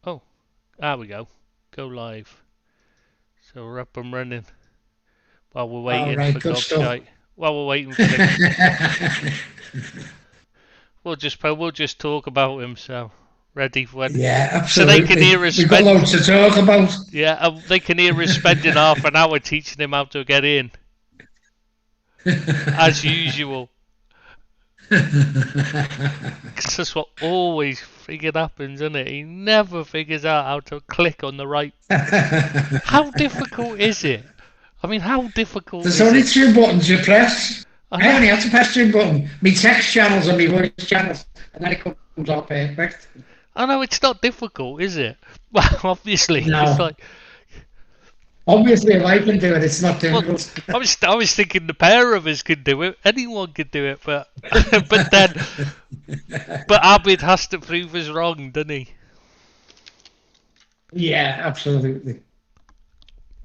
Oh, there we go. Go live. So we're up and running while we're All waiting right, for good stuff. Gobshite. While we're waiting for the, we'll just talk about him. So ready for when, Yeah, so they can absolutely. hear us We've got spend. loads to talk about. Yeah, they can hear us spending half an hour teaching him how to get in, as usual. 'Cause that's what always friggin' happens, isn't it? He never figures out how to click on the right. How difficult is it? I mean, how difficult There's is only it? two buttons you press. I I know. only have to press two buttons. Me text channels and me voice channels, and then it comes up perfect. I know it's not difficult, is it? Well, obviously, it's No, like, obviously, if I can do it, it's not well, difficult. I was thinking the pair of us could do it. Anyone could do it, but but Abid has to prove us wrong, doesn't he? Yeah, absolutely.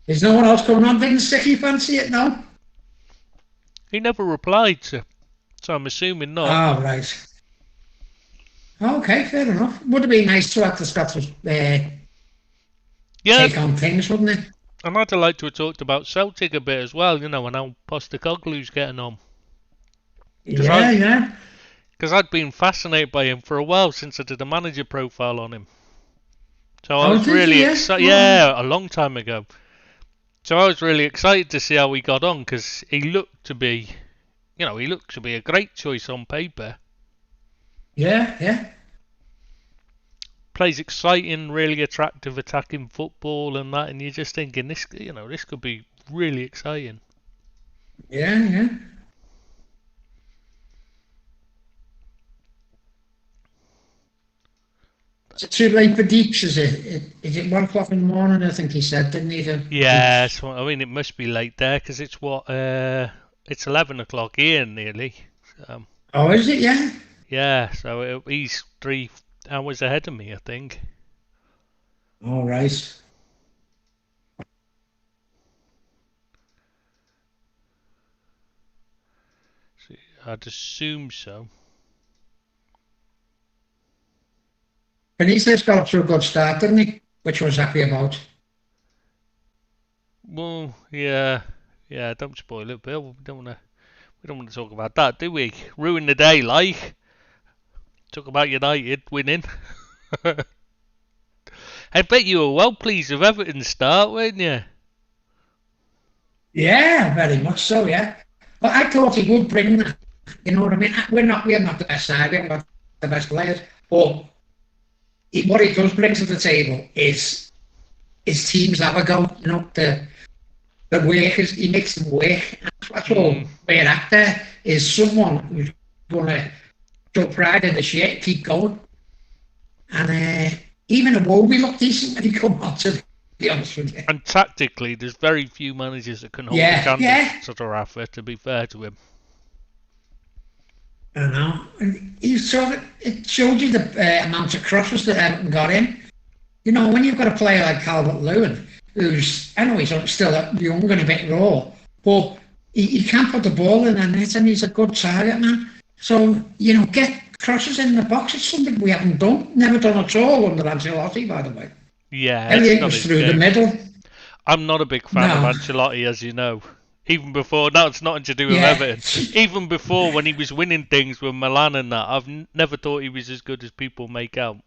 Is no one else coming on? Didn't Sticky fancy it? No. He never replied, so I'm assuming not. Oh, right. Okay, fair enough. Would have been nice to have the Scots Yeah, take on things, wouldn't it? and I'd like to have talked about Celtic a bit as well, and how Postecoglou's getting on. Because Yeah, yeah. I'd been fascinated by him for a while since I did a manager profile on him. So I Oh, was did you? really Yeah. excited. All right. Yeah, a long time ago. So I was really excited to see how he got on because he looked to be a great choice on paper. Yeah, yeah. Plays exciting, really attractive attacking football and that, and you're just thinking this could be really exciting. Yeah, yeah. Is it too late for Deeps? Is it 1 o'clock in the morning? I think he said, didn't he? The Yeah, Deeps. so, I mean it must be late there because it's 11 o'clock here nearly. Um, Oh, is it? Yeah. yeah, so he's 3 hours ahead of me, I think. All right. So I'd assume so. Benitez got up to a good start, didn't he? Which I was happy about. Well, yeah, yeah. Don't spoil it, Bill. We don't want to talk about that, do we? Ruin the day, like talk about United winning. I bet you were well pleased with Everton's start, weren't you? Yeah, very much so. Yeah. But I thought he would bring that. You know what I mean? We're not the best side. We haven't got the best players, but what he does bring to the table is his teams have a go. You know, the workers, he makes them work. That's all Mm, we're after is someone who's going to show pride in the shit, keep going. And even Iwobi looked decent when he come on, to be honest with you. and tactically, there's very few managers that can hold a Yeah, candle yeah. to Rafa. To be fair to him. I know. And you saw it showed you the amount of crosses that Everton got in. You know, when you've got a player like Calvert Lewin, who's, I know he's still young and a bit raw, but he can't put the ball in the net and he's a good target man. So, get crosses in the box. It's something we haven't done, never done at all under Ancelotti, by the way. Yeah, it's Everything not was his through the game. middle. I'm not a big fan of No, Ancelotti, as you know. Even before, now it's nothing to do with yeah. Everton. Even before, when he was winning things with Milan and that, I've never thought he was as good as people make out.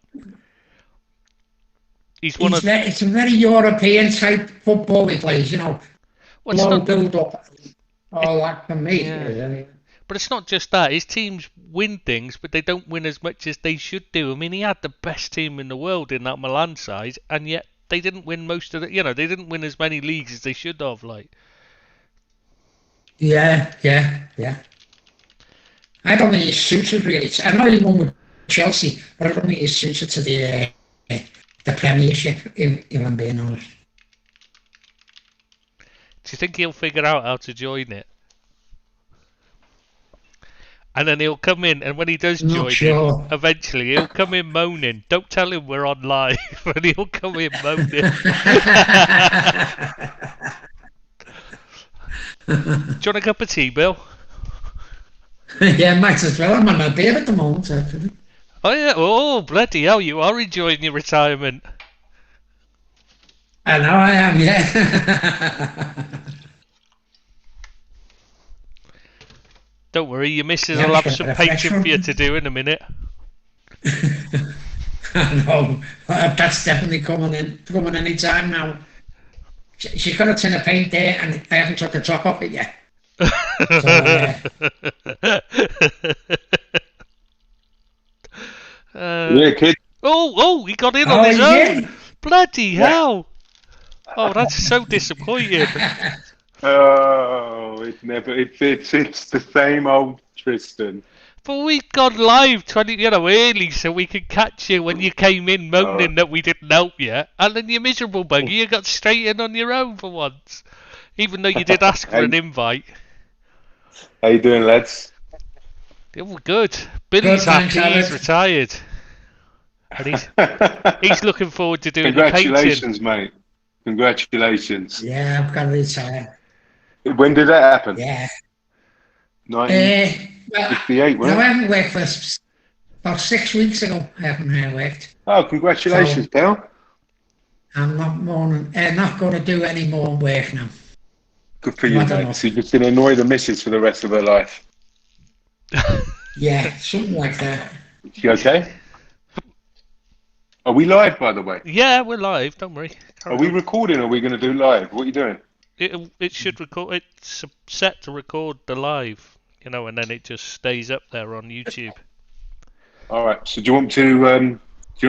He's one of, It's a very European type football he plays, well, it's low not, build up, it, all that for me. yeah, but it's not just that. His teams win things, but they don't win as much as they should do. I mean, he had the best team in the world in that Milan side, and yet they didn't win most of the, they didn't win as many leagues as they should have. Like, Yeah, yeah, yeah. I don't think he's suited really. I know he won with Chelsea, but I don't think he's suited to the Premiership, if I'm being honest. do you think he'll figure out how to join it? And then he'll come in, and when he does Not join in, sure. eventually he'll come in moaning. Don't tell him we're on live, but he'll come in moaning. Do you want a cup of tea, Bill? Yeah, might as well. I'm on my beer at the moment, actually. Oh yeah. Oh bloody hell! You are enjoying your retirement. I know I am, yeah. Don't worry, your missus Yeah, will just have gonna some put a fresh painting for you one. to do in a minute. I know. That's definitely coming any time now. She's got a tin of paint there, and I haven't took the top off it yet. So, Yeah, kid. oh, he got in on oh, his own. yeah. Bloody Yeah. hell. Oh, that's so disappointing. Oh, it's the same old Tristan. But we'd gone live 20, early so we could catch you when you came in moaning that we didn't help you. And then you miserable bugger, you got straight in on your own for once. Even though you did ask for an invite. How you doing, lads? It was good. Billy's thanks, happy, he's Alex. retired. And he's looking forward to doing the painting. Congratulations, mate. Congratulations. Yeah, I've got to retire. When did that happen? Yeah. 1958, No, wasn't I it? haven't worked for about 6 weeks ago. I haven't worked. Oh, congratulations, pal. I'm not going to do any more work now. Good for you, I don't mate. know. So you're just going to annoy the missus for the rest of her life. Yeah, something like that. You okay? Are we live, by the way? Yeah, we're live, don't worry. Are we recording or are we going to do live? What are you doing? It should record. It's set to record the live, and then it just stays up there on YouTube. All right. So do you want to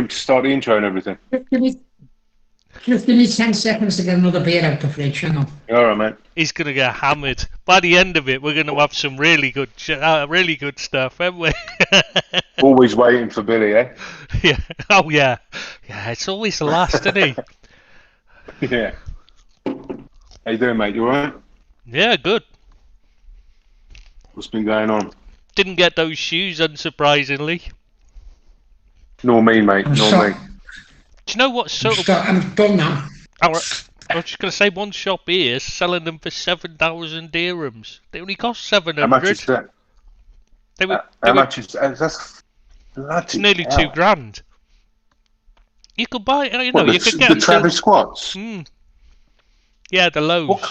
start the intro and everything? Just give me 10 seconds to get another beer out the fridge. Hang on. All right, mate. He's gonna get hammered. By the end of it, we're gonna have some really good stuff, haven't we? Always waiting for Billy, eh? Yeah. Oh yeah. Yeah. It's always the last, isn't he? Yeah. How you doing, mate? You all right? Yeah, good. What's been going on? Didn't get those shoes, unsurprisingly. Nor me, mate. Nor me. Do you know what sort of? I'm done now. I was just going to say, one shop here is selling them for 7,000 dirhams. They only cost 700. How much is that? How much is that's? It's nearly hell. £2,000. You could buy, you could get the them Travis Squats. Yeah, the lows. What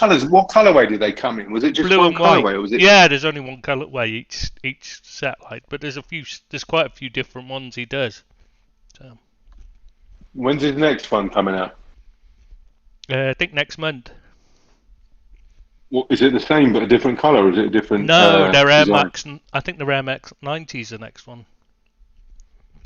colourway did they come in? Was it just Blue one and white. colourway, or was it? Yeah, there's only one colourway each set, but there's quite a few different ones he does. So. When's his next one coming out? I think next month. What, is it the same but a different colour, or is it a different? No, they're Air design? Max. I think they're Air Max 90s the next one.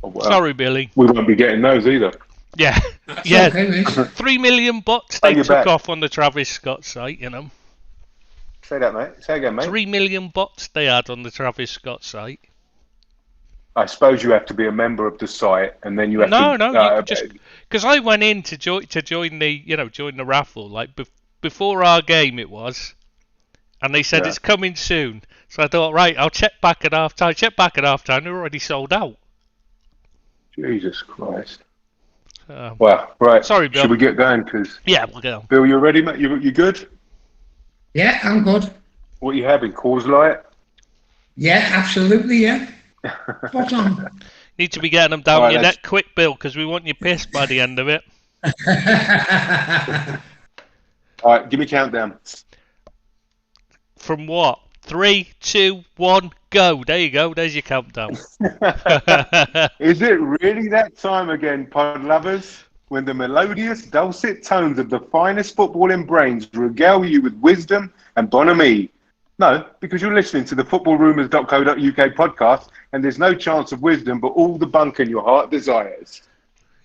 Oh, wow. Sorry, Billy. We won't be getting those either. Yeah, That's yeah. okay, mate. 3 million bots Oh, they you're took back. off on the Travis Scott site. Say that, mate. Say again, mate. 3 million bots they had on the Travis Scott site. I suppose you have to be a member of the site, and then you have No, to. you just because I went in to join the join the raffle like before our game it was, and they said Yeah. it's coming soon. So I thought, right, I'll check back at half time. Check back at half time. They're already sold out. Jesus Christ. So, Wow. Right. Sorry, Bill. Should we get going? Because yeah, we'll go. Bill, you ready, mate? You good? Yeah, I'm good. What are you having? Coors Light? Yeah, absolutely, yeah. Spot on. Need to be getting them down All right, your let's- neck quick, Bill, because we want you pissed by the end of it. All right. Give me a countdown. From what? 3, 2, 1, go. There you go. There's your countdown. Is it really that time again, pod lovers, when the melodious, dulcet tones of the finest footballing brains regale you with wisdom and bonhomie? No, because you're listening to the footballrumours.co.uk podcast, and there's no chance of wisdom but all the bunkum your heart desires.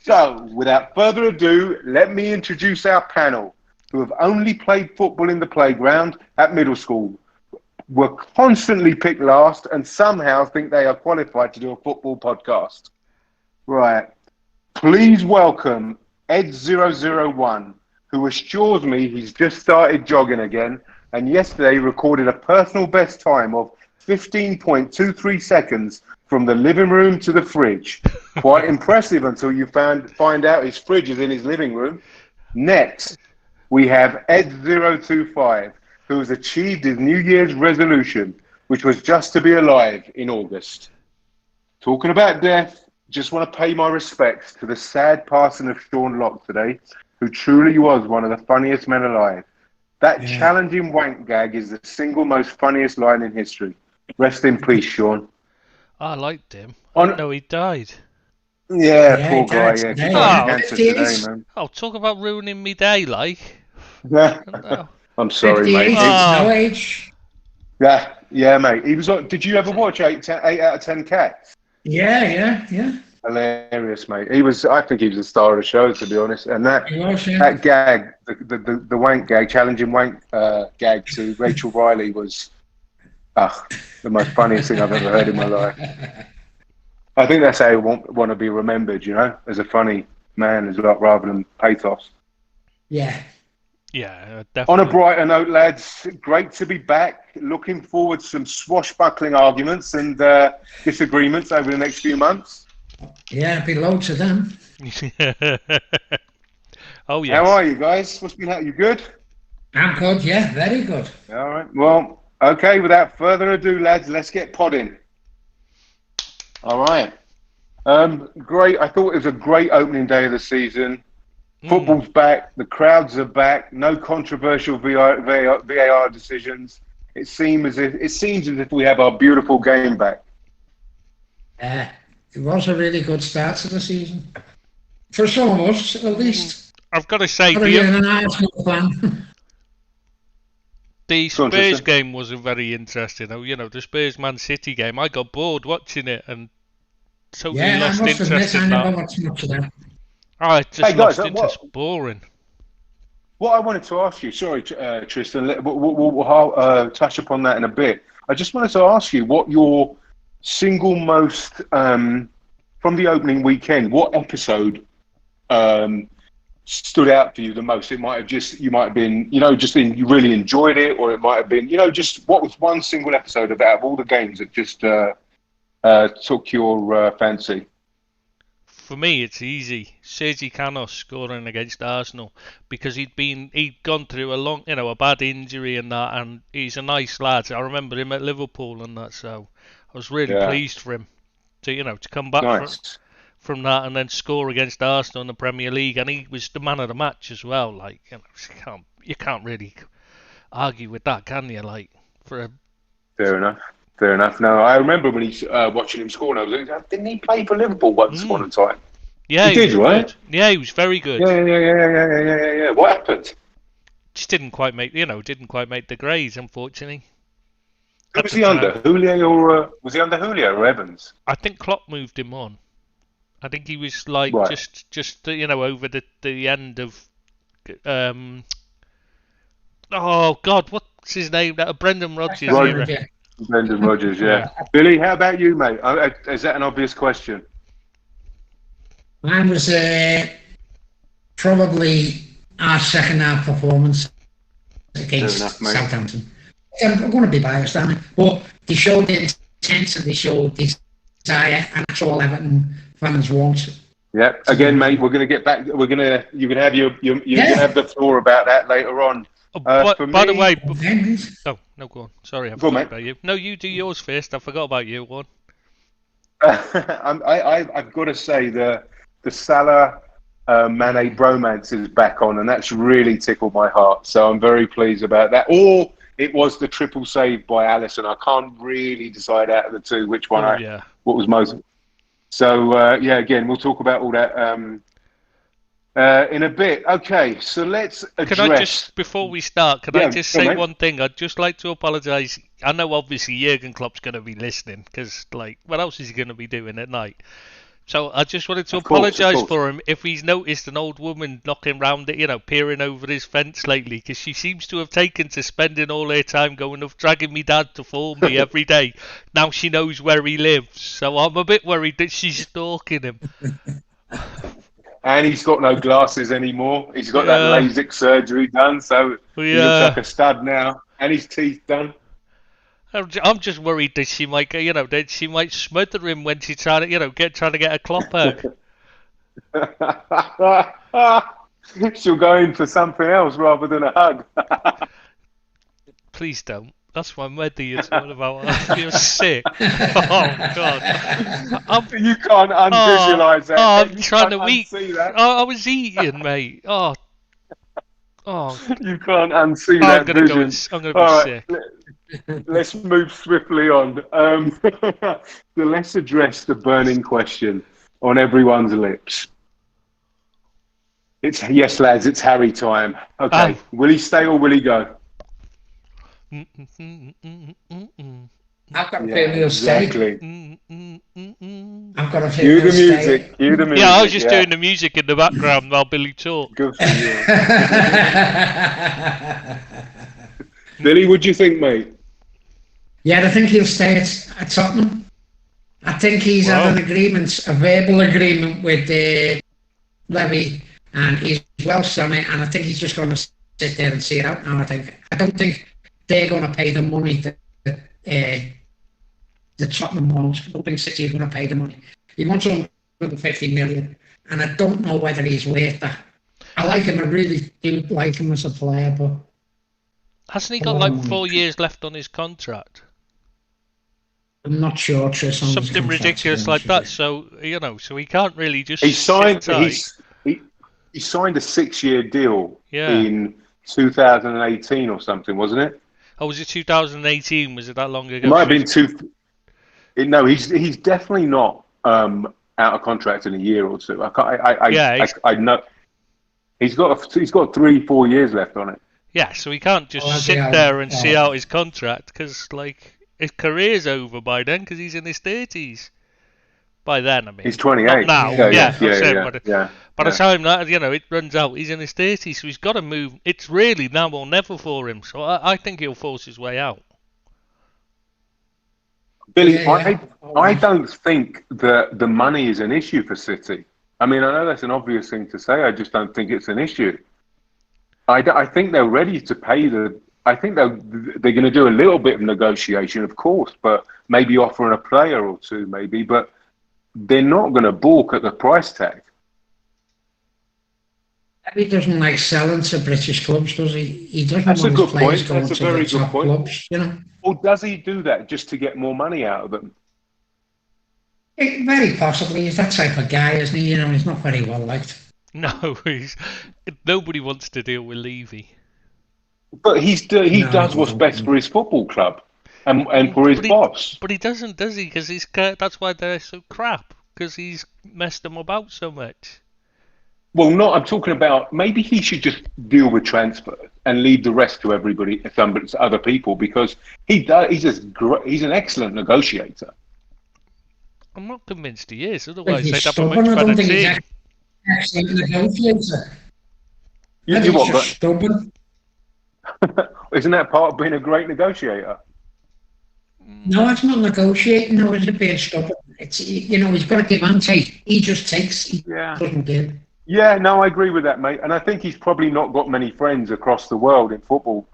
So, without further ado, let me introduce our panel, who have only played football in the playground at middle school, were constantly picked last, and somehow think they are qualified to do a football podcast. Right. Please welcome Ed001, who assures me he's just started jogging again, and yesterday recorded a personal best time of 15.23 seconds from the living room to the fridge. Quite impressive until you find out his fridge is in his living room. Next, we have Ed025, who has achieved his New Year's resolution, which was just to be alive in August. Talking about death, just want to pay my respects to the sad passing of Sean Locke today, who truly was one of the funniest men alive. That challenging wank gag is the single most funniest line in history. Rest in peace, Sean. I liked him. I didn't know he died. Yeah, poor guy. Yeah, today. cancer today, man. Oh, talk about ruining me day, like. I'm sorry, 58, mate. no age. Yeah, mate. He was. Did you ever watch 8 out of 10 Cats? Yeah. Hilarious, mate. He was. I think he was the star of the show, to be honest. And that gag, the wank gag, challenging wank gag to Rachel Riley was the most funniest thing I've ever heard in my life. I think that's how you want to be remembered, as a funny man, rather than pathos. Yeah. Yeah, definitely. On a brighter note, lads, great to be back. Looking forward to some swashbuckling arguments and disagreements over the next few months. Yeah, be loads of them. Oh, yeah. How are you guys? What's been happening? You good? I'm good, yeah, very good. All right. Well, okay, without further ado, lads, let's get podding. All right. Great. I thought it was a great opening day of the season. Football's back. The crowds are back. No controversial VAR decisions. It seems as if we have our beautiful game back. It was a really good start to the season. For some of us, at least. I've got to say, the Spurs game wasn't very interesting. The Spurs-Man City game, I got bored watching it and totally lost interest in that. I never watched much of that. I just lost interest. Boring. What I wanted to ask you, sorry, Tristan, we'll touch upon that in a bit. I just wanted to ask you what your single most, from the opening weekend, what episode stood out for you the most? It might have you really enjoyed it, or it might have been, just what was one single episode out of all the games that just took your fancy? For me, it's easy. Sergi Canos scoring against Arsenal, because he'd gone through a bad injury and that, and he's a nice lad. I remember him at Liverpool and that, so I was really pleased for him to come back from that and then score against Arsenal in the Premier League, and he was the man of the match as well. Like, you can't really argue with that, can you? Like, fair enough. No, I remember when he's watching him score, and I was like, didn't he play for Liverpool once upon a time? Yeah, he did, right? Good. Yeah, he was very good. Yeah. What happened? Just didn't quite make the grades, unfortunately. Who was he under? Julio or was he under Julio or Evans? I think Klopp moved him on. I think he was just over the end of oh God, what's his name? Brendan Rodgers era. Brendan Rodgers, yeah. Billy, how about you, mate? Is that an obvious question? Mine was probably our second half performance against Southampton. I'm going to be biased, aren't I? But they showed the intent and they showed desire, and that's all Everton fans want. Yeah. Again, mate, we're going to get back. You can have have the floor about that later on. By the way, no, go on. Sorry, I forgot about you. No, you do yours first. I forgot about you. One. I've got to say the Salah Mane bromance is back on, and that's really tickled my heart. So I'm very pleased about that. Or it was the triple save by Alisson. I can't really decide out of the two which one what was most. So again, we'll talk about all that in a bit. Okay, so let's address... Can I just, before we start, I just say one thing? I'd just like to apologise. I know obviously Jurgen Klopp's going to be listening, because, what else is he going to be doing at night? So I just wanted to apologise for him if he's noticed an old woman knocking round it, peering over his fence lately, because she seems to have taken to spending all her time going off dragging me dad to phone me every day. Now she knows where he lives, so I'm a bit worried that she's stalking him. And he's got no glasses anymore. He's got that LASIK surgery done, so he looks like a stud now. And his teeth done. I'm just worried that she might, that she might smother him when she's trying to, trying to get a Klopp hug. She'll go in for something else rather than a hug. Please don't. That's my meddy you're talking about. I feel sick. Oh God! You can't unvisualize that. I'm trying to eat. I was eating, mate. Oh Oh, You can't unsee I'm that gonna vision. I'm gonna be All right, sick. let's move swiftly on. So let's address the burning question on everyone's lips. It's yes, lads. It's Harry time. Okay, Oh. will he stay or will he go? I've got a feeling he'll stay. I've got a Cue feeling the he'll music. stay. Cue the music. Yeah, I was just doing the music in the background while Billy talked. Good for you. Billy, what do you think, mate? Yeah, I think he'll stay at Tottenham. I think he's had an agreement, a verbal agreement with Levy, and he's Welsh on it, and I think he's just going to sit there and see it out now. I don't think they're going to pay the money that the Tottenham wants. I don't think City are going to pay the money. He wants 150 million, and I don't know whether he's worth that. I like him. I really do like him as a player, but hasn't he got like 4 years left on his contract? I'm not sure, Tris. Something ridiculous like that. So so he can't really just. He signed. He signed a 6-year deal in 2018 or something, wasn't it? Oh, was it 2018? Was it that long ago? It might have been two. No, he's definitely not out of contract in a year or two. I know. He's got 3-4 years left on it. Yeah, so he can't just sit there and see out his contract because his career's over by then because he's in his 30s. By then, I mean. He's 28. Not now. By the time that it runs out, he's in his 30s, so he's got to move. It's really now or never for him. So I think he'll force his way out. Billy, I don't think that the money is an issue for City. I mean, I know that's an obvious thing to say. I just don't think it's an issue. I think they're ready to pay I think they're going to do a little bit of negotiation, of course, but maybe offering a player or two, maybe. But they're not going to balk at the price tag. He doesn't like selling to British clubs, does he? He doesn't That's want a good his players point. going That's a to very the good top point. clubs, Or does he do that just to get more money out of them? Very possibly. He's that type of guy, isn't he? He's not very well liked. No, nobody wants to deal with Levy. But he does what's best for his football club and for his boss. But he doesn't, does he? Because that's why they're so crap. Because he's messed them about so much. Well, I'm talking about maybe he should just deal with transfers and leave the rest to everybody, to other people, because he's an excellent negotiator. I'm not convinced he is. Otherwise, they'd have a much better team. He's an excellent negotiator. You what? Just stubborn. Isn't that part of being a great negotiator? No, it's not negotiating. No, it's being stubborn. It's he's got to give and take. He just takes. He doesn't give. Yeah, no, I agree with that, mate. And I think he's probably not got many friends across the world in football.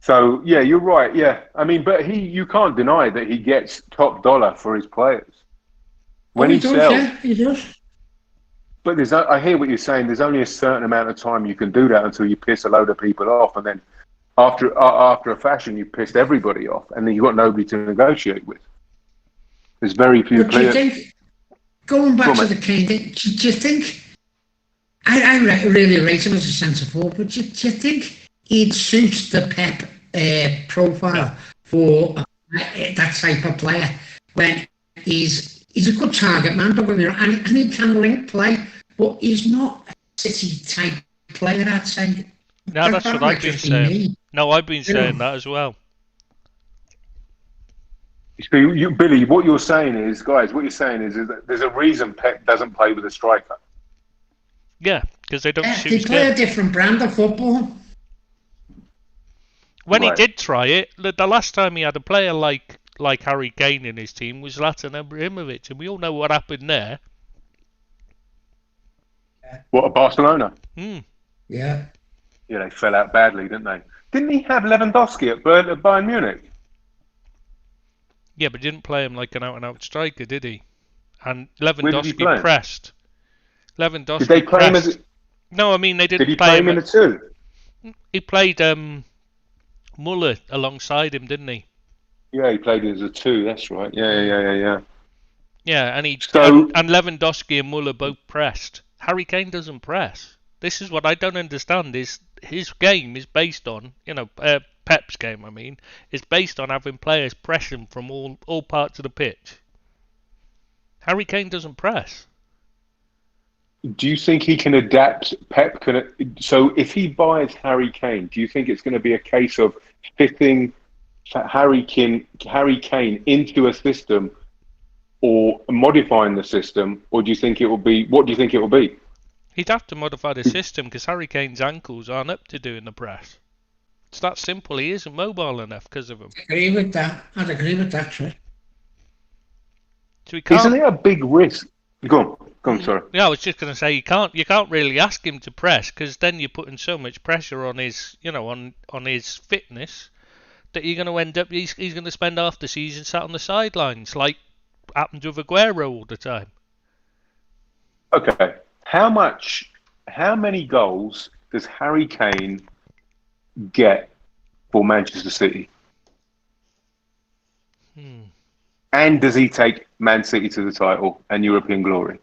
So, yeah, you're right. Yeah. I mean, but you can't deny that he gets top dollar for his players. When he sells. Yeah, he does. But I hear what you're saying. There's only a certain amount of time you can do that until you piss a load of people off. And then after a fashion, you pissed everybody off. And then you've got nobody to negotiate with. There's very few players. Going back to the Kane, do you think, I really rate him as a centre forward, but do you think he'd suit the Pep profile for that type of player when he's a good target man, and he can link play, but he's not a City type player, I'd say. No, that's what I've been saying. No, I've been saying that as well. So Billy, what you're saying is, guys, what you're saying is that there's a reason Pep doesn't play with a striker. Yeah, because they don't suit They play a different brand of football. When he did try it, the last time he had a player like Harry Kane in his team was Zlatan Ibrahimovic, and we all know what happened there. What, at Barcelona? Yeah. Yeah, they fell out badly, didn't they? Didn't he have Lewandowski at Bayern Munich? Yeah, but he didn't play him like an out-and-out striker, did he? And Lewandowski pressed. Lewandowski did they play pressed. him as? No, I mean they didn't. Did he play him in a two? He played Muller alongside him, didn't he? Yeah, he played as a two. That's right. Yeah. Yeah, and and Lewandowski and Muller both pressed. Harry Kane doesn't press. This is what I don't understand. Is his game is based on, Pep's game, I mean, is based on having players press him from all parts of the pitch. Harry Kane doesn't press. Do you think he can adapt? Pep can. So if he buys Harry Kane, do you think it's going to be a case of fitting Harry Kane into a system, or modifying the system, or do you think it will be? What do you think it will be? He'd have to modify the system because Harry Kane's ankles aren't up to doing the press. It's that simple. He isn't mobile enough because of him. I'd agree with that, Trey. So he can't. Isn't it a big risk? Go on, sorry. Yeah, I was just going to say you can't really ask him to press because then you're putting so much pressure on his, on his fitness that you're going to end up he's going to spend half the season sat on the sidelines like happened with Aguero all the time. Okay, how many goals does Harry Kane get for Manchester City? And does he take Man City to the title and European glory?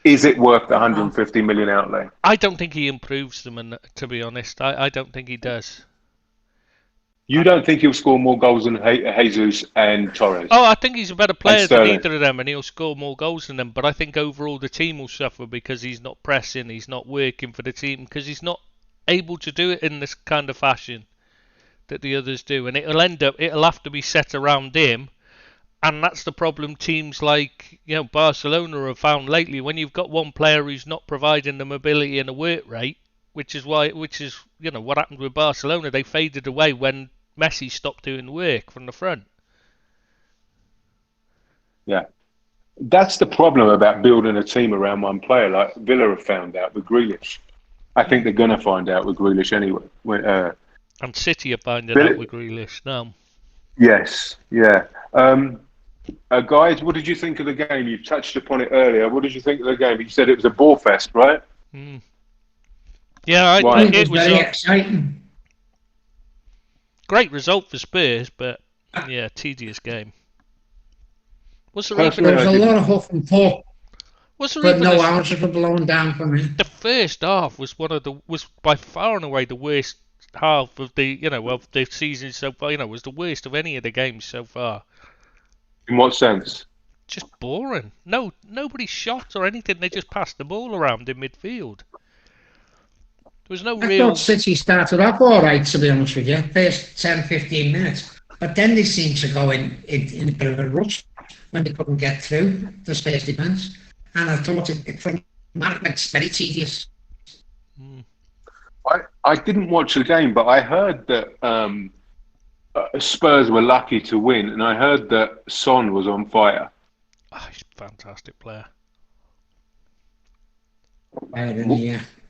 Is it worth the 150 million outlay? I don't think he improves them, and to be honest, I don't think he does. You don't think he'll score more goals than Jesus and Torres? Oh, I think he's a better player than either of them, and he'll score more goals than them. But I think overall the team will suffer because he's not pressing, he's not working for the team, because he's not able to do it in this kind of fashion that the others do, and it'll have to be set around him. And that's the problem teams like Barcelona have found lately. When you've got one player who's not providing the mobility and the work rate, which is what happened with Barcelona. They faded away when Messi stopped doing the work from the front. Yeah, that's the problem about building a team around one player. Like Villa have found out with Grealish. I think they're going to find out with Grealish anyway. And City are finding out with Grealish now. Yes, yeah. Guys, what did you think of the game? You touched upon it earlier. What did you think of the game? You said it was a ball fest, right? Yeah, it was very exciting. Great result for Spurs, but yeah, tedious game. There was a lot of huff and puff, but no houses were blown down for me. The first half was by far and away the worst half of the season so far. Was the worst of any of the games so far. In what sense? Just boring. Nobody shot or anything. They just passed the ball around in midfield. There was no real. I thought City started off all right, to be honest with you. First 10-15 minutes, but then they seemed to go in a bit of a rush when they couldn't get through the Spurs defence, and I thought it from it's very tedious. I didn't watch the game, but I heard that Spurs were lucky to win, and I heard that Son was on fire. Oh, he's a fantastic player.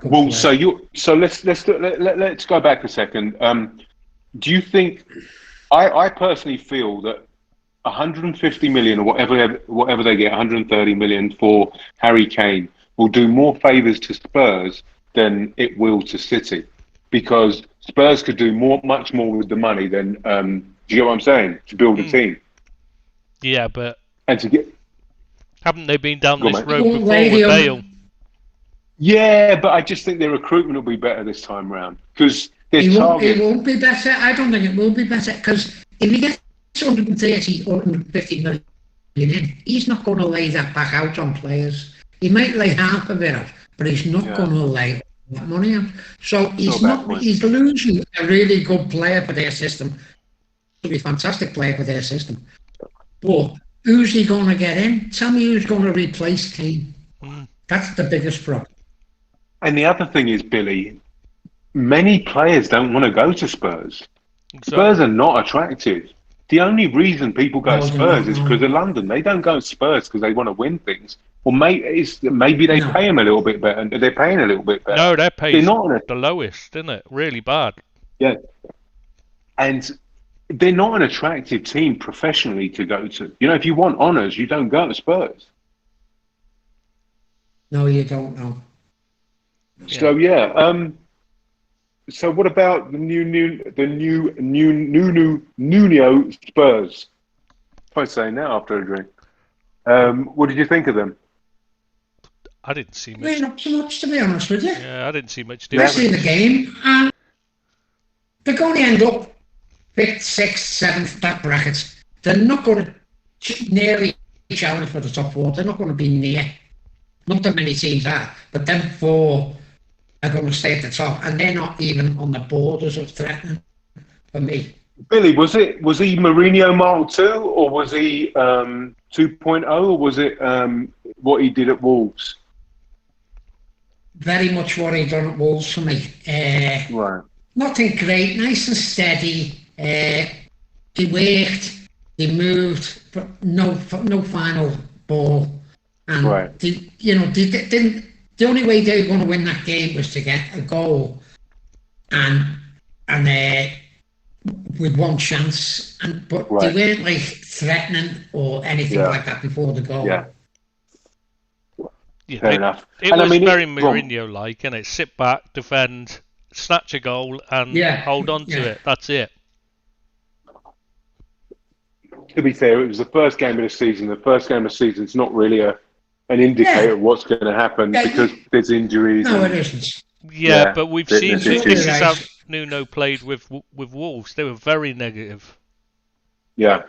Well, so let's go back a second. Do you think? I personally feel that 150 million or whatever they get, 130 million for Harry Kane will do more favours to Spurs than it will to City, because Spurs could do much more with the money than. Do you get what I'm saying? To build a team. Yeah, but haven't they been down this road before with Bale? Yeah, but I just think their recruitment will be better this time round because it won't be better. I don't think it will be better because if he gets 130 or 150 million in, he's not going to lay that back out on players. He might lay half of it out, but he's not going to lay that money out. So he's losing a really good player for their system. He'll be a fantastic player for their system. But who's he going to get in? Tell me who's going to replace Kane. That's the biggest problem. And the other thing is, Billy, many players don't want to go to Spurs. Spurs are not attractive. The only reason people go to Spurs is because of London. They don't go to Spurs because they want to win things. Or maybe they pay them a little bit better. They're paying a little bit better. No, they're paying the lowest, isn't it? Really bad. Yeah. And they're not an attractive team professionally to go to. If you want honours, you don't go to Spurs. No, you don't know. So so what about the new Nuno Spurs? If I say now after a drink, what did you think of them? I didn't see much. We're not so much, to be honest with you. Yeah, I didn't see much I've difference. seen the game, and they're going to end up 5th, 6th, 7th, that bracket. They're not going to nearly challenge for the top 4. They're not going to be near. Not that many teams are, but them 4 are going to stay at the top, and they're not even on the borders of threatening for me. Billy, was he Mourinho Mark II, or was he 2.0, or was it what he did at Wolves? Very much what he done at Wolves for me. Right. Nothing great, nice and steady. He worked, he moved, but no final ball. And Right. the only way they were going to win that game was to get a goal, and with one chance. But Right. they weren't like threatening or anything like that before the goal. Yeah. Yeah, Fair enough. It And I was mean, very go on. Mourinho-like, innit? Sit back, defend, snatch a goal, and Yeah, hold on to yeah. it. That's it. To be fair, it was the first game of the season. The first game of the season is not really an indicator of what's going to happen Yeah. because there's injuries. No, and- it isn't. Yeah, Yeah, but we've seen fitness this issues. is how Nuno played with Wolves. They were very negative. Yeah.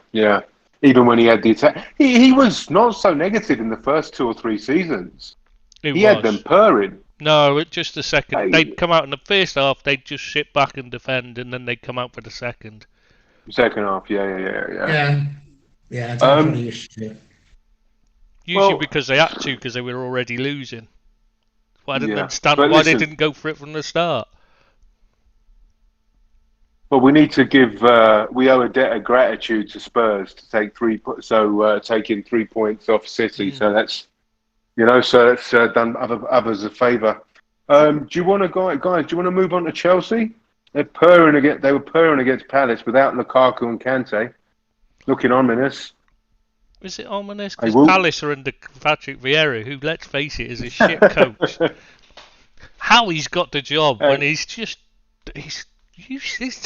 Even when he had the attack, he was not so negative in the first 2 or 3 seasons. It He was. had them purring. No, just the second. Hey. They'd come out in the first half, they'd just sit back and defend, and then they'd come out for the second. Second half, yeah. Yeah, that's Um, what he used to do. Usually Well- because they had to, because they were already losing. Well, I didn't Yeah, understand but why they listen- didn't go for it from the start. But we need to give. We owe a debt of gratitude to Spurs to take taking 3 points off City. So that's, done others a favour. Do you want to guys? Do you want to move on to Chelsea? They were purring against Palace without Lukaku and Kante, looking ominous. Is it ominous? I Because will- Palace are under Patrick Vieira, who, let's face it, is a shit coach. How he's got the job when he's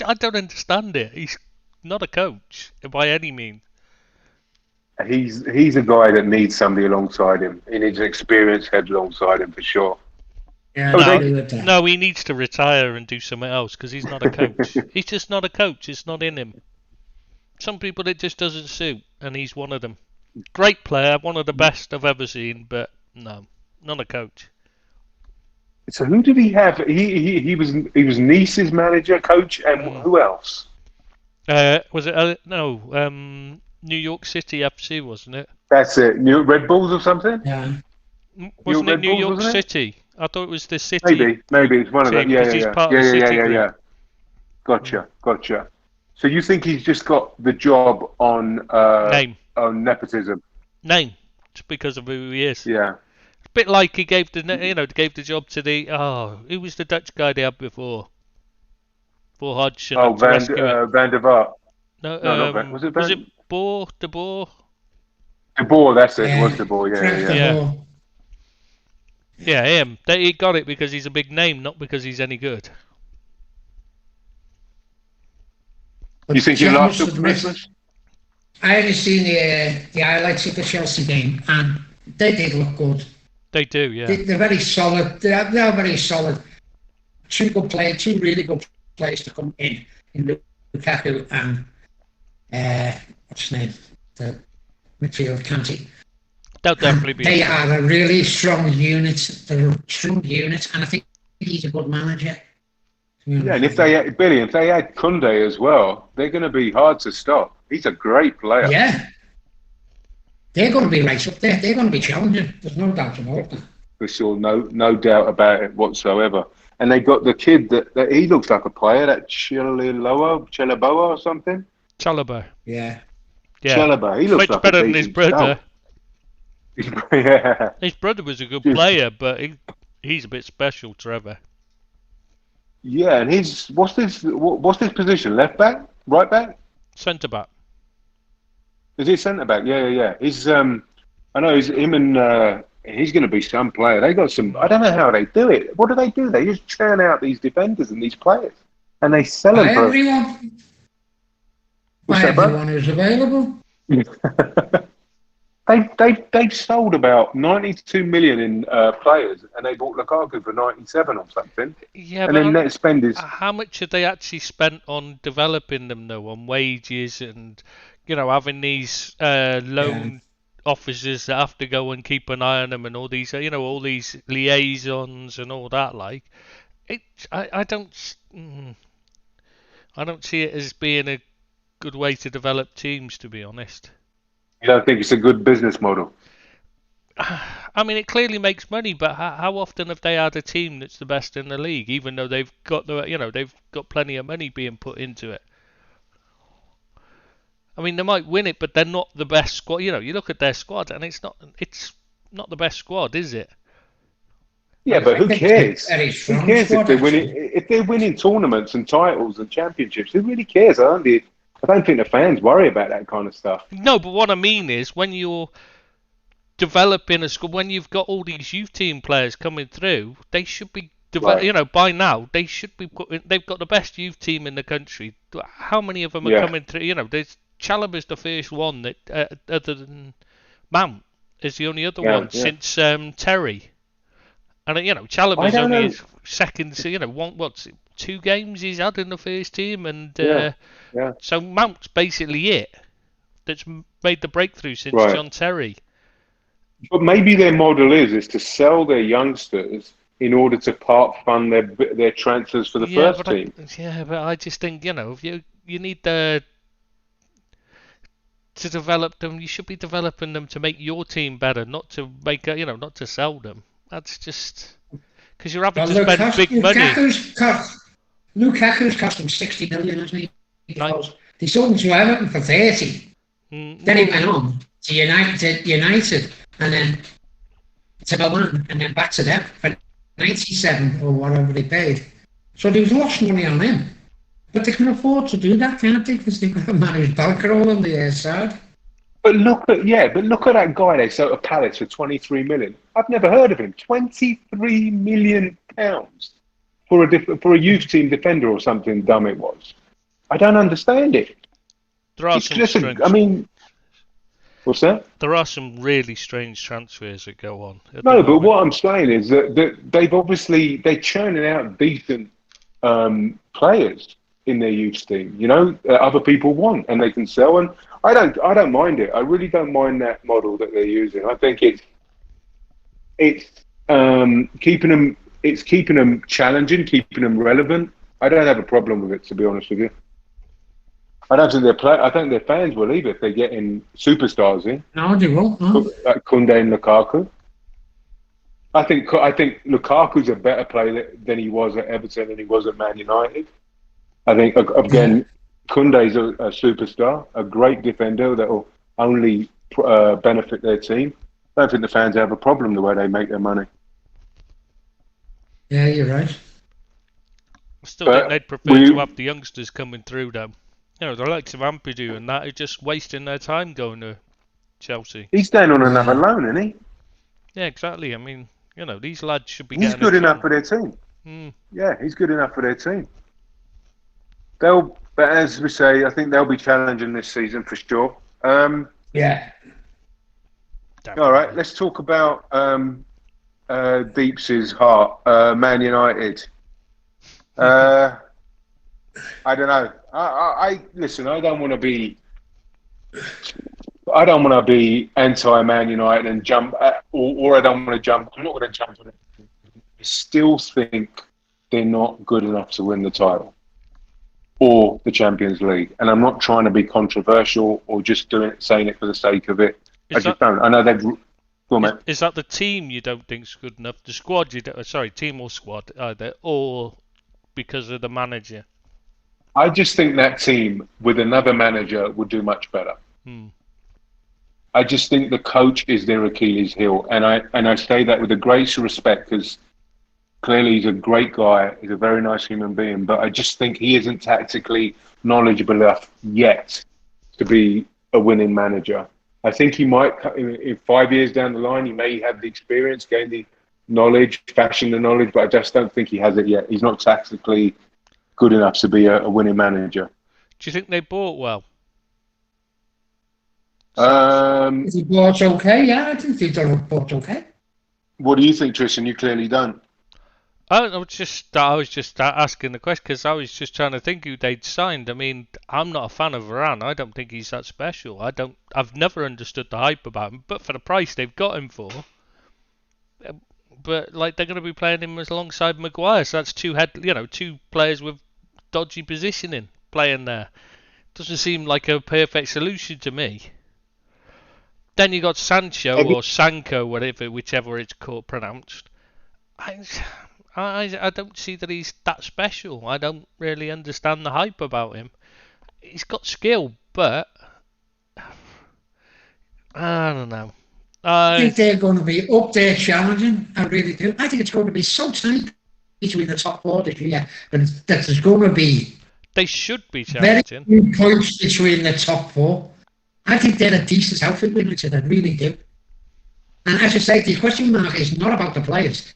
I don't understand it. He's not a coach by any means. He's a guy that needs somebody alongside him. He needs an experienced head alongside him for sure. Yeah, Oh, I they- agree with that. No, he needs to retire and do something else because he's not a coach. He's just not a coach. It's not in him. Some people it just doesn't suit, and he's one of them. Great player, one of the best I've ever seen, but no, not a coach. So who did he have? He was Nice's manager, coach, and who else? Was it New York City FC, wasn't it? That's it. Red Bulls or something? Yeah. Wasn't it Red New Bulls, York wasn't it? City? I thought it was the City. Maybe it's one of them. team, Yeah, 'cause he's yeah, part of the City yeah. group. Gotcha. So you think he's just got the job on on nepotism? Name, just because of who he is. Yeah. A bit like he gave the job to who was the Dutch guy they had before Hodgson. Oh, to rescue it. Van der Vaart. No, no, not Van- was it Van- De Boer? De Boer, that's it. Yeah. It was De Boer. Frank de Yeah. Boer. Yeah, him. He got it because he's a big name, not because he's any good. But You think he'll John last till must admit, Christmas? I only seen the highlights of the Chelsea game, and they did look good. They do, yeah. They're very solid. They are very solid. Two really good players to come in Lukaku and what's his name, the midfield Kante. They'll definitely be. They are a really strong unit. They're a strong unit, and I think he's a good manager. Yeah, and if they had Koundé as well, they're going to be hard to stop. He's a great player. Yeah. They're going to be right up there. They're going to be challenging. There's no doubt about that. For sure, no doubt about it whatsoever. And they got the kid that he looks like a player, that Chalaboa or something. Chalobah. Yeah. Yeah. Chalobah, he looks Much like better a than his decent brother. stout. Yeah. His brother was a good player, but he's a bit special, Trevor. Yeah, and what's his position? Left back? Right back? Centre back. Is he centre back? Yeah. He's I know he's going to be some player. They got some. I don't know how they do it. What do? They just churn out these defenders and these players, and they sell them for. Everyone. What's By that, bud? everyone who's available. They've sold about 92 million in players, and they bought Lukaku for 97 or something. Yeah, and but then net spend is how much have they actually spent on developing them though, on wages and having these loan officers that have to go and keep an eye on them and all these all these liaisons and all that I don't see it as being a good way to develop teams, to be honest. You don't think it's a good business model? I mean, it clearly makes money, but how often have they had a team that's the best in the league, even though they've got they've got plenty of money being put into it? I mean, they might win it, but they're not the best squad. You look at their squad, and it's not the best squad, is it? Yeah, but who cares? Who cares if they're winning tournaments and titles and championships? Who really cares? I don't think the fans worry about that kind of stuff. No, but what I mean is when you're developing a squad, when you've got all these youth team players coming through, they should be by now they should be they've got the best youth team in the country. How many of them are coming through? There's Chalobah's the first one that other than Mount is the only other one since Terry. And Chalobah's only his second. So 2 games he's had in the first team, and so Mount's basically it. That's made the breakthrough since John Terry. But maybe their model is to sell their youngsters in order to part fund their transfers for the first team. But I just think if you need to develop them, you should be developing them to make your team better, not to make not to sell them. That's just because you're having to spend big money. Lukaku's cost them 60 million, hasn't he? Because they sold him to Everton for 30. Then he went on to United, and then to Milan, and then back to them for 97 or whatever they paid. So they lost money on him. But they can afford to do that, can't they? Because they've got a man who's bankroll on the side. But look at that guy they sold to Palace for 23 million. I've never heard of him. 23 million pounds for a youth team defender or something dumb it was. I don't understand it. There are what's that? There are some really strange transfers that go on. No, but what I'm saying is that they're churning out decent players in their youth team. That other people want and they can sell. And I don't mind it. I really don't mind that model that they're using. I think it's keeping them challenging, keeping them relevant. I don't have a problem with it, to be honest with you. I don't think I think their fans will either if they're getting superstars in. No, they won't. Like Koundé and Lukaku. I think Lukaku's a better player than he was at Everton and he was at Man United. I think again, Koundé's a superstar, a great defender that will only benefit their team. I don't think the fans have a problem the way they make their money. Yeah, you're right. I still think they'd prefer to have the youngsters coming through them. The likes of Ampadu and that are just wasting their time going to Chelsea. He's down on another loan, isn't he? Yeah, exactly. I mean, these lads should be He's good enough for their team. Yeah, he's good enough for their team. But as we say, I think they'll be challenging this season for sure. Yeah. All right, let's talk about Deeps' heart, Man United. I don't know. I listen. I don't want to be anti-Man United and jump, or I don't want to jump. I'm not going to jump on it. I still think they're not good enough to win the title or the Champions League. And I'm not trying to be controversial or just saying it for the sake of it. I just don't. I know they've. Is that the team you don't think's good enough? The squad team or squad either, or because of the manager? I just think that team with another manager would do much better. I just think the coach is their Achilles heel, and I say that with the greatest respect because clearly he's a great guy, he's a very nice human being, but I just think he isn't tactically knowledgeable enough yet to be a winning manager. I think he might, in 5 years down the line, he may have the experience, gain the knowledge, fashion the knowledge, but I just don't think he has it yet. He's not tactically good enough to be a winning manager. Do you think they bought well? Is he bought okay? Yeah, I think he's done bought okay. What do you think, Tristan? You clearly don't. I was just asking the question because I was just trying to think who they'd signed. I mean, I'm not a fan of Varane. I don't think he's that special. I've never understood the hype about him. But for the price they've got him for, but like they're going to be playing him alongside Maguire, so that's two players with dodgy positioning playing there. Doesn't seem like a perfect solution to me. Then you got Sancho or Sanko, whichever it's pronounced. I don't see that he's that special. I don't really understand the hype about him. He's got skill, but I don't know. I think they're going to be up there challenging. I really do. I think it's going to be so tight between the top four this year that there's going to be. They should be challenging. Very few points between the top four. I think they're a decent outfit with each other. I really do. And as I say, the question mark is not about the players.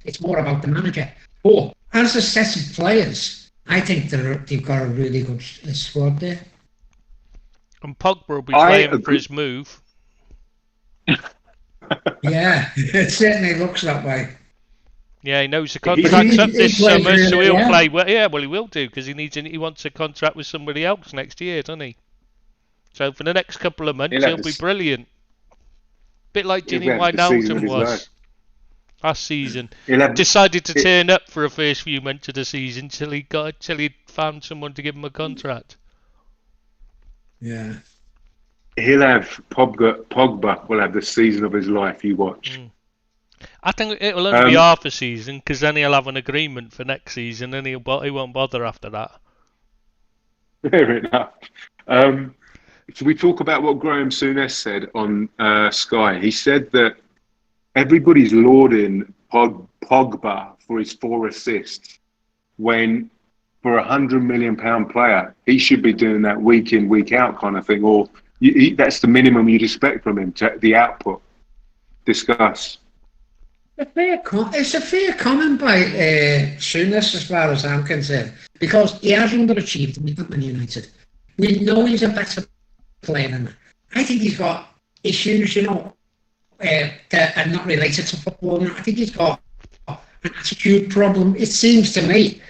It's more about the manager. But as a set of players, I think they've got a really good squad there. And Pogba will be playing for his move. Yeah, it certainly looks that way. Yeah, he knows the contract's up this summer, really, so he'll play. Well, yeah, well, he will do because he wants a contract with somebody else next year, doesn't he? So for the next couple of months, he'll be brilliant. Bit like Gini Wijnaldum was last season. Decided to turn up for the first few months of the season till he found someone to give him a contract. Yeah. He'll have Pogba will have the season of his life. You watch. I think it'll only be half a season because then he'll have an agreement for next season and he won't bother after that. Fair enough. Should we talk about what Graham Souness said on Sky? He said that everybody's lauding Pogba for his 4 assists when for £100 million player, he should be doing that week in, week out kind of thing, or that's the minimum you'd expect from him, the output. Discuss. It's a fair comment by Souness as far as I'm concerned, because he has underachieved with Man United. We know he's a better player than that. I think he's got issues, that are not related to football. I think he's got an attitude problem. It seems to me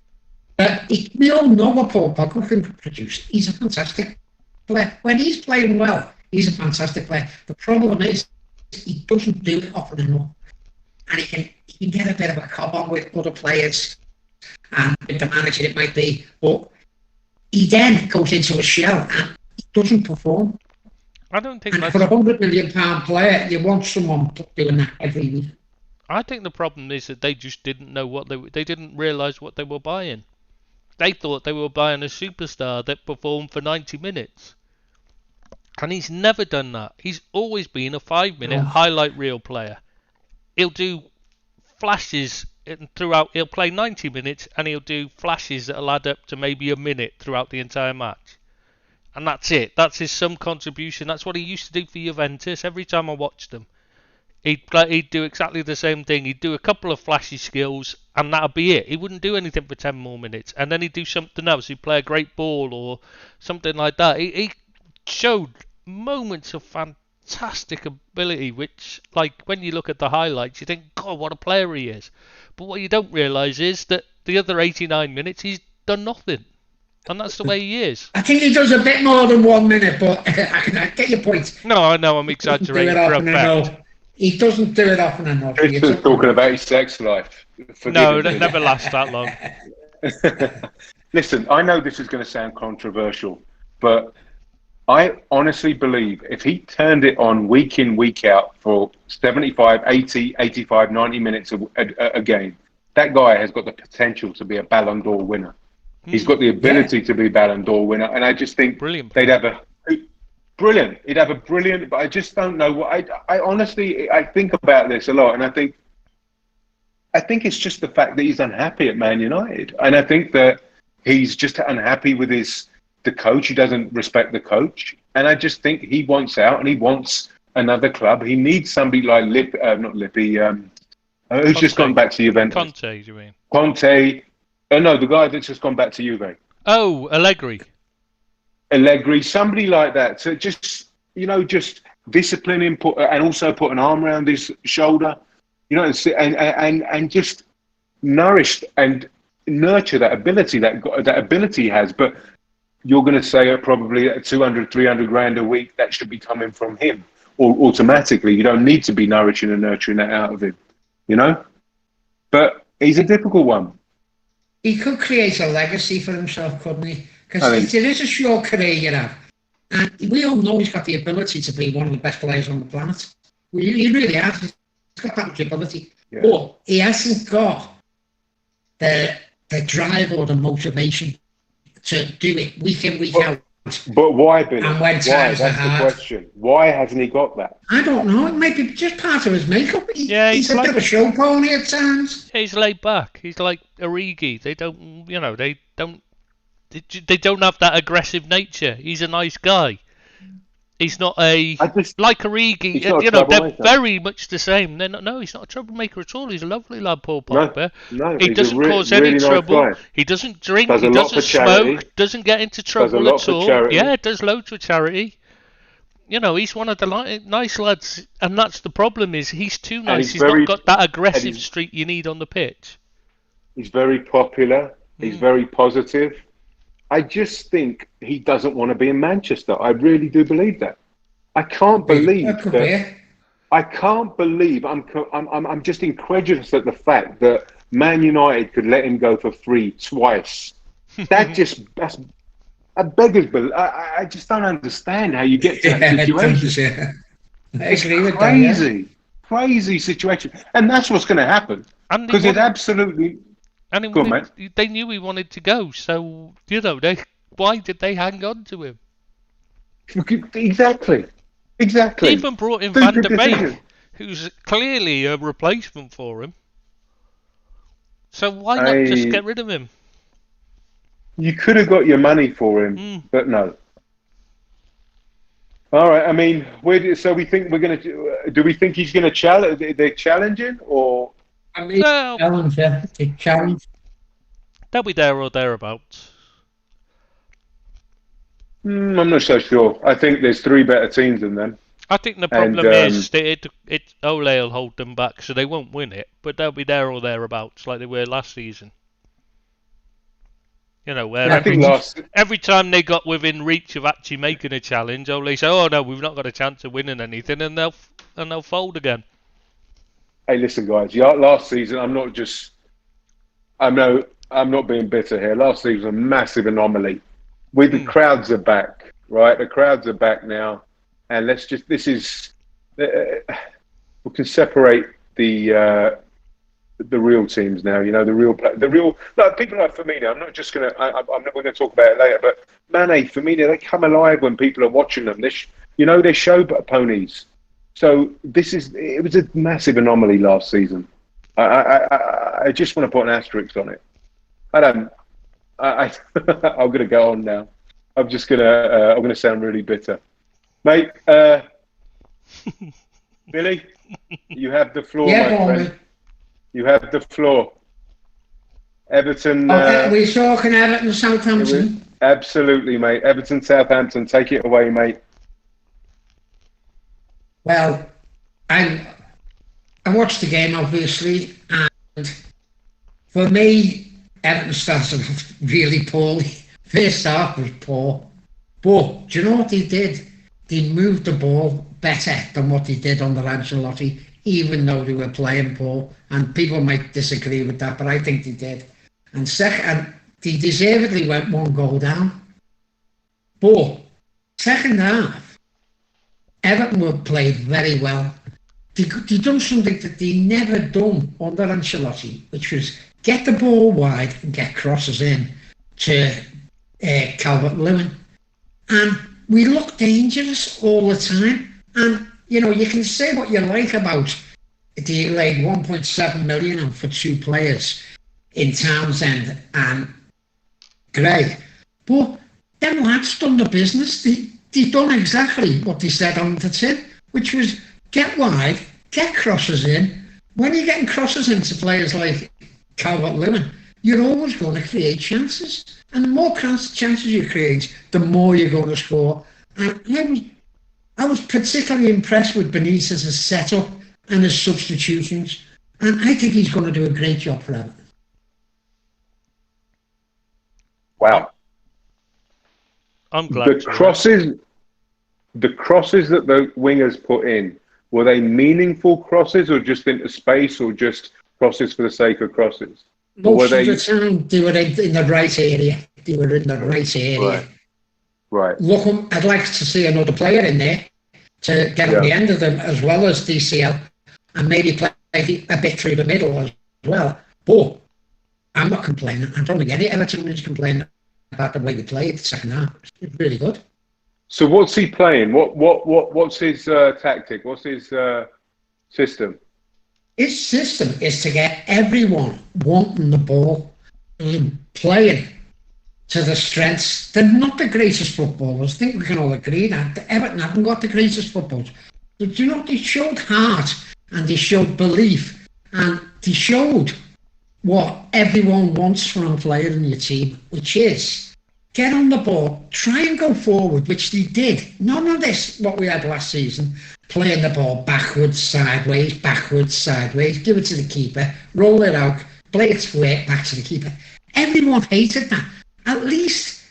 that we all know what Paul Pogba can produce. He's a fantastic player. When he's playing well, he's a fantastic player. The problem is he doesn't do it often enough. And he can get a bit of a cob on with other players and with the manager it might be. But he then goes into a shell and he doesn't perform. I don't think and for a £100 million player, you want someone doing that every week. I think the problem is that they just didn't know they didn't realise what they were buying. They thought they were buying a superstar that performed for 90 minutes. And he's never done that. He's always been a 5-minute highlight reel player. He'll do flashes throughout. He'll play 90 minutes and he'll do flashes that'll add up to maybe a minute throughout the entire match. And that's it. That's his some contribution. That's what he used to do for Juventus. Every time I watched him, he'd do exactly the same thing. He'd do a couple of flashy skills and that'll be it. He wouldn't do anything for 10 more minutes. And then he'd do something else. He'd play a great ball or something like that. He showed moments of fantastic ability, which, like, when you look at the highlights, you think, God, what a player he is. But what you don't realise is that the other 89 minutes, he's done nothing. And that's the way he is. I think he does a bit more than 1 minute, but I get your point. No, I know I'm exaggerating for effect. He doesn't do it often enough. He's talking about his sex life. No, that never lasts that long. Listen, I know this is going to sound controversial, but I honestly believe if he turned it on week in, week out for 75, 80, 85, 90 minutes a game, that guy has got the potential to be a Ballon d'Or winner. He's got the ability to be a Ballon d'Or winner, and I just think they'd have a brilliant. He'd have a brilliant, but I just don't know what. I honestly, I think about this a lot, and I think it's just the fact that he's unhappy at Man United, and I think that he's just unhappy with the coach. He doesn't respect the coach, and I just think he wants out, and he wants another club. He needs somebody like who's just gone back to Juventus. Conte, you mean? Conte. No, the guy that's just gone back to Juve. Oh, Allegri, somebody like that. So just just disciplining, and also put an arm around his shoulder, and just nourish and nurture that ability that ability he has. But you're going to say probably at 200, 300 grand a week, that should be coming from him or automatically. You don't need to be nourishing and nurturing that out of him, But he's a difficult one. He could create a legacy for himself, couldn't he? Because there is a short career you have. And we all know he's got the ability to be one of the best players on the planet. He really has. He's got that much ability. Yeah. But he hasn't got the drive or the motivation to do it week in, week out. But why, Billy? And when times That's the question. Why hasn't he got that? I don't know. It might be just part of his makeup. He's a bit of a show pony at times. Yeah, he's laid back. He's like Origi. They don't have that aggressive nature. He's a nice guy. He's not like Origi. They're very much the same. He's not a troublemaker at all. He's a lovely lad, Paul Pogba. No, he doesn't cause any trouble. Nice, he doesn't drink. He doesn't smoke. Doesn't get into trouble at all. Yeah, does loads for charity. He's one of the nice lads, and that's the problem. Is he's too nice. He's not got that aggressive streak you need on the pitch. He's very popular. He's very positive. I just think he doesn't want to be in Manchester. I really do believe that. I can't believe that. I can't believe. I'm just incredulous at the fact that Man United could let him go for free twice. That's a beggar's belief. I just don't understand how you get to that situation. I agree with that. Crazy situation, and that's what's going to happen because it absolutely. And they knew he wanted to go, so why did they hang on to him? Exactly. They even brought in Van der Beek, who's clearly a replacement for him. So why not just get rid of him? You could have got your money for him, but no. All right. I mean, so we think we're going to. Do we think he's going to challenge? They're challenging, or? I mean, challenge. They'll be there or thereabouts. I'm not so sure. I think there's 3 better teams than them. I think the problem is that Ole will hold them back, so they won't win it, but they'll be there or thereabouts, like they were last season. Where every time they got within reach of actually making a challenge, Ole say, "Oh no, we've not got a chance of winning anything," and they'll fold again. Hey, listen, guys. Last season, I'm not being bitter here. Last season was a massive anomaly. The crowds are back, right? The crowds are back now, and we can separate the real teams now. The real. No, people like Firmino. I'm not going to talk about it later, but Mane, Firmino, they come alive when people are watching them. They're show ponies. So it was a massive anomaly last season. I just want to put an asterisk on it. I'm going to go on now. I'm going to sound really bitter. Mate, Billy, you have the floor, my friend. You have the floor. Everton. We're talking Everton, Southampton. Absolutely, mate. Everton, Southampton. Take it away, mate. Well, I watched the game, obviously, and for me, Everton started off really poorly. First half was poor. But do you know what they did? They moved the ball better than what they did under Ancelotti, even though they were playing poor. And people might disagree with that, but I think they did. And second, they deservedly went 1 goal down. But second half, Everton were played very well. They done something that they never done under Ancelotti, which was get the ball wide and get crosses in to Calvert-Lewin. And we looked dangerous all the time. And, you can say what you like about they laid 1.7 million on for 2 players in Townsend and Gray. But them lads done the business. They done exactly what they said on the tin, which was get wide, get crosses in. When you're getting crosses into players like Calvert-Lewin, you're always going to create chances. And the more chances you create, the more you're going to score. And I was particularly impressed with Benitez's setup and his substitutions, and I think he's going to do a great job for Everton. Wow. I'm glad. The crosses that the wingers put in, were they meaningful crosses or just into space or just crosses for the sake of crosses? Most of the time, they were in the right area. They were in the right area. Right. Look, I'd like to see another player in there to get on the end of them, as well as DCL, and maybe play a bit through the middle as well. But I'm not complaining. I don't think any Everton is complaining about the way we played the second half. It's really good. So what's he playing? What's his tactic? What's his system? His system is to get everyone wanting the ball and playing to the strengths. They're not the greatest footballers. I think we can all agree that. Everton haven't got the greatest footballers. But you know, they showed heart and they showed belief and they showed what everyone wants from a player in your team, which is get on the ball, try and go forward, which they did. None of this, what we had last season, playing the ball backwards, sideways, give it to the keeper, roll it out, play it back to the keeper. Everyone hated that. At least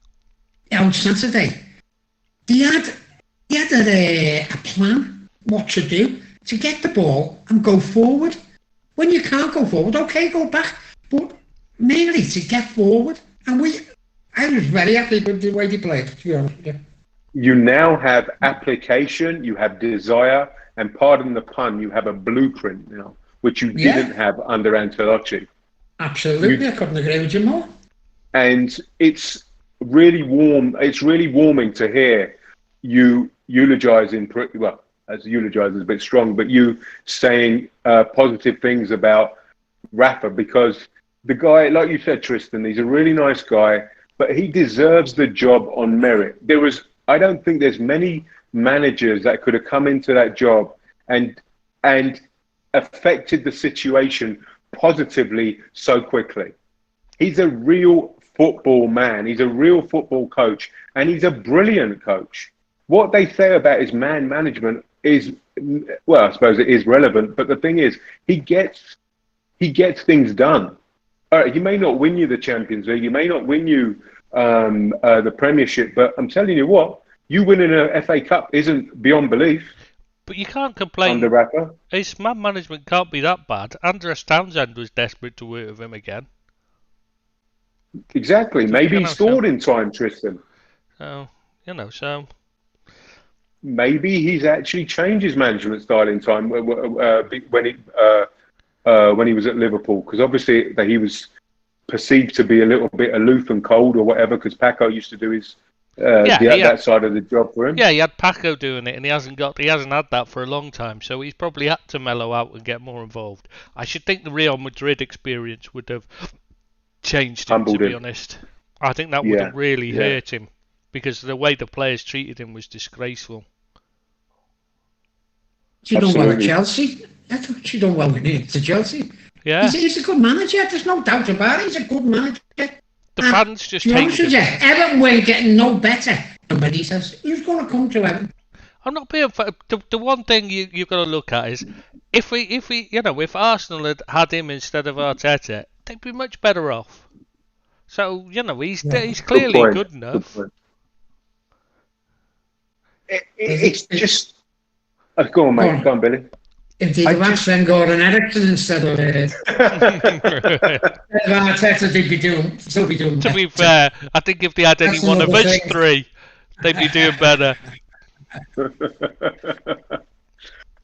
on Saturday, they had a plan what to do to get the ball and go forward. When you can't go forward, okay, go back, but mainly to get forward. And I was very happy with the way they played, to be honest with you. You now have application, you have desire, and pardon the pun, you have a blueprint now, which you didn't have under Ancelotti. Absolutely, I couldn't agree with you more. And it's really warm. It's really warming to hear you eulogizing. Well, as eulogize is a bit strong, but you saying positive things about Rafa, because the guy, like you said, Tristan, he's a really nice guy, but he deserves the job on merit. I don't think there's many managers that could have come into that job and affected the situation positively so quickly. He's a real football man. He's a real football coach, and he's a brilliant coach. What they say about his man management is, well, I suppose it is relevant, but the thing is, he gets things done. All right, he may not win you the Champions League, he may not win you the Premiership, but I'm telling you what, you winning a FA Cup isn't beyond belief. But you can't complain. Under Rafa. His man management can't be that bad. Andres Townsend was desperate to work with him again. Exactly. Maybe he scored in time, Tristan. So, maybe he's actually changed his management style in time when he was at Liverpool, because obviously he was perceived to be a little bit aloof and cold or whatever, because Paco used to do his that side of the job for him. Yeah, he had Paco doing it, and he hasn't had that for a long time, so he's probably had to mellow out and get more involved. I should think the Real Madrid experience would have changed him, to be honest. I think that would have really hurt him, because the way the players treated him was disgraceful. She done well at Chelsea. I thought she done well to Chelsea. Yeah, he's a good manager. There's no doubt about it. He's a good manager. The fans just take it. Everton were getting no better. Somebody says, who's going to come to Everton? I'm not being. The one thing you've got to look at is if Arsenal had him instead of Arteta, they'd be much better off. So he's clearly good enough. It's just. Go on, mate. Go on, Billy. If they'd have Sven Gordon Eriksson instead of Arteta, they'd still be doing better. To be fair, I think if they had any one of us three, they'd be doing better.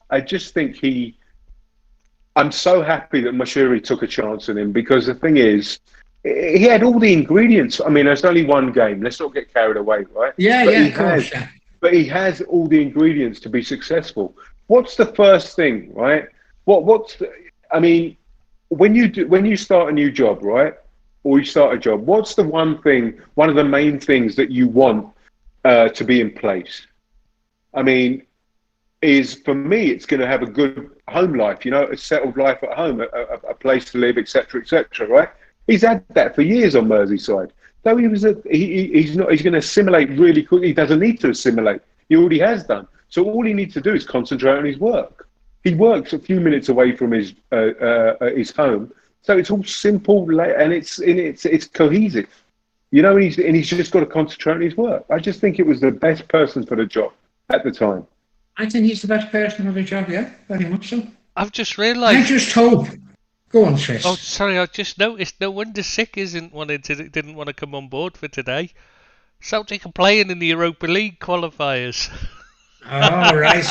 I just think I'm so happy that Moshiri took a chance on him, because the thing is, he had all the ingredients. I mean, there's only one game. Let's not get carried away, right? But he has all the ingredients to be successful. What's the first thing, right? When you start a new job, right? Or you start a job, what's the one of the main things that you want to be in place? I mean, for me, it's going to have a good home life, a settled life at home, a place to live, etc., right? He's had that for years on Merseyside. So he's going to assimilate really quickly. He doesn't need to assimilate. He already has done. So all he needs to do is concentrate on his work. He works a few minutes away from his home, so it's all simple and it's cohesive. You know, and he's just got to concentrate on his work. I just think it was the best person for the job at the time. I think he's the best person for the job, yeah, very much so. I've just realised. I just hope. Go on, Tris. Oh, sorry, I just noticed. No wonder Sick didn't want to come on board for today. Celtic are playing in the Europa League qualifiers. Oh, right.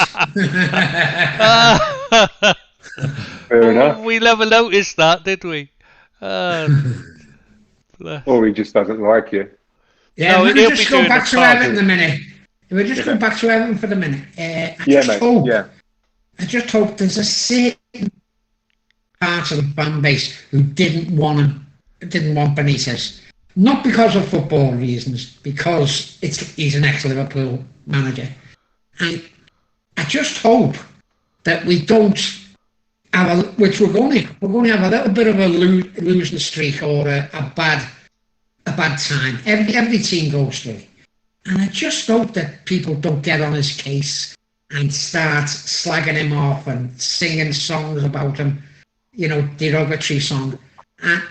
Fair enough. We never noticed that, did we? Or he just doesn't like you. Yeah, No, we'll he'll just be go doing back the to Everton in a minute. We'll just go Okay. back to Everton for the minute. I just hope there's a certain part of the fan base who didn't want Benitez. Not because of football reasons, because he's an ex-Liverpool manager. And I just hope that we don't have we're going to have a little bit of a losing streak or a bad time. Every team goes through it. And I just hope that people don't get on his case and start slagging him off and singing songs about him, derogatory song. And,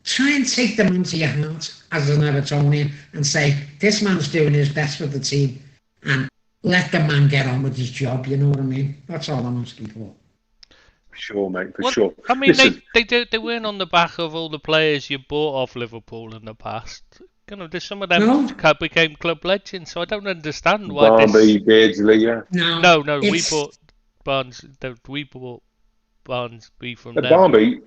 try and take them into your heart as an Evertonian and say, this man's doing his best for the team and let the man get on with his job, you know what I mean? That's all I'm asking for. Sure, mate, for sure. I mean, Listen, they weren't on the back of all the players you bought off Liverpool in the past. There's some of them No. became club legends, so I don't understand why Barnby, Beardsley, yeah. No, we it's- bought Barnby from The them. Barnby,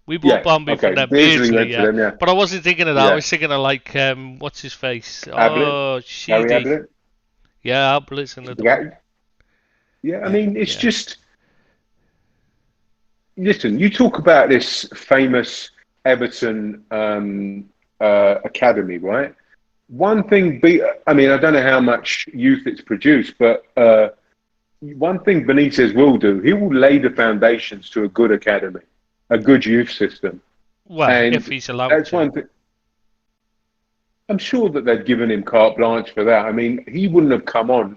We bought Barnby okay, from them. Beardsley Beardsley, went to them, yeah. But I wasn't thinking of that. Yeah. I was thinking of what's his face? Ablett. Oh, Harry Sheedy. Ablett. Yeah, Ablett's in the Yeah, I mean, it's Yeah. just... Listen, you talk about this famous Everton academy, right? One thing, I don't know how much youth it's produced, but one thing Benitez will do, he will lay the foundations to a good academy, a good youth system. Well, And if he's allowed That's to. one thing. I'm sure that they've given him carte blanche for that. I mean, he wouldn't have come on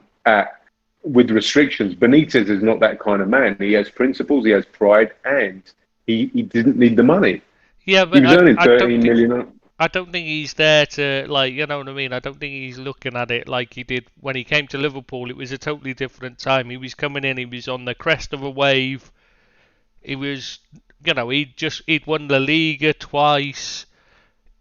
with restrictions. Benitez is not that kind of man. He has principles, he has pride, and he didn't need the money. Yeah, He but was earning I don't 13 think, million. I don't think he's there to, you know what I mean? I don't think he's looking at it like he did when he came to Liverpool. It was a totally different time. He was coming in, he was on the crest of a wave. He was, he'd won La Liga twice.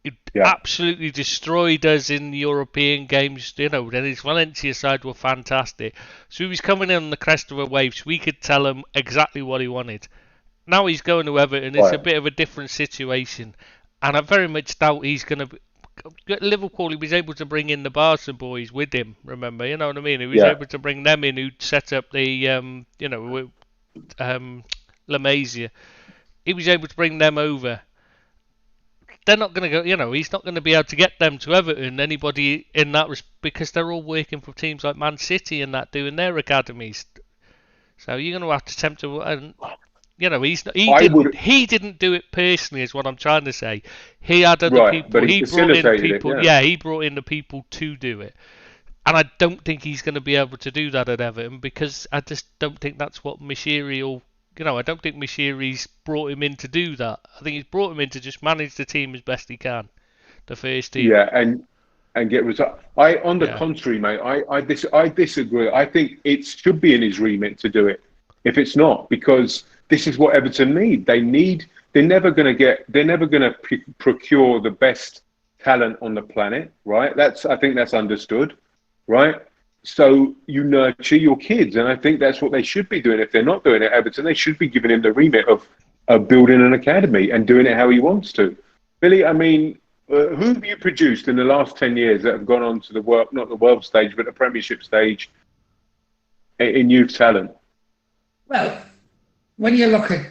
He absolutely destroyed us in the European games. Then his Valencia side were fantastic. So he was coming in on the crest of a wave, so we could tell him exactly what he wanted. Now he's going to Everton. It's a bit of a different situation. And I very much doubt he's going to... At Liverpool, he was able to bring in the Barca boys with him, remember? You know what I mean? He was able to bring them in who set up the, La Masia. He was able to bring them over. They're not going to go, he's not going to be able to get them to Everton, anybody in that, because they're all working for teams like Man City and that, doing their academies. So you're going to have to attempt to, and he didn't do it personally, is what I'm trying to say. He had other people. But he brought in facilitated people. it, He brought in the people to do it. And I don't think he's going to be able to do that at Everton, because I just don't think that's what Moshiri will. I don't think Moshiri's brought him in to do that. I think he's brought him in to just manage the team as best he can, the first team. Yeah, and get results. On the contrary, mate, I disagree. I think it should be in his remit to do it. If it's not, because this is what Everton need. They're never going to procure the best talent on the planet, right? I think that's understood, right? So you nurture your kids, and I think that's what they should be doing. If they're not doing it, Everton, they should be giving him the remit of building an academy and doing it how he wants to. Billy, I mean, who have you produced in the last 10 years that have gone on to not the world stage, but the Premiership stage in youth talent? Well, when you look at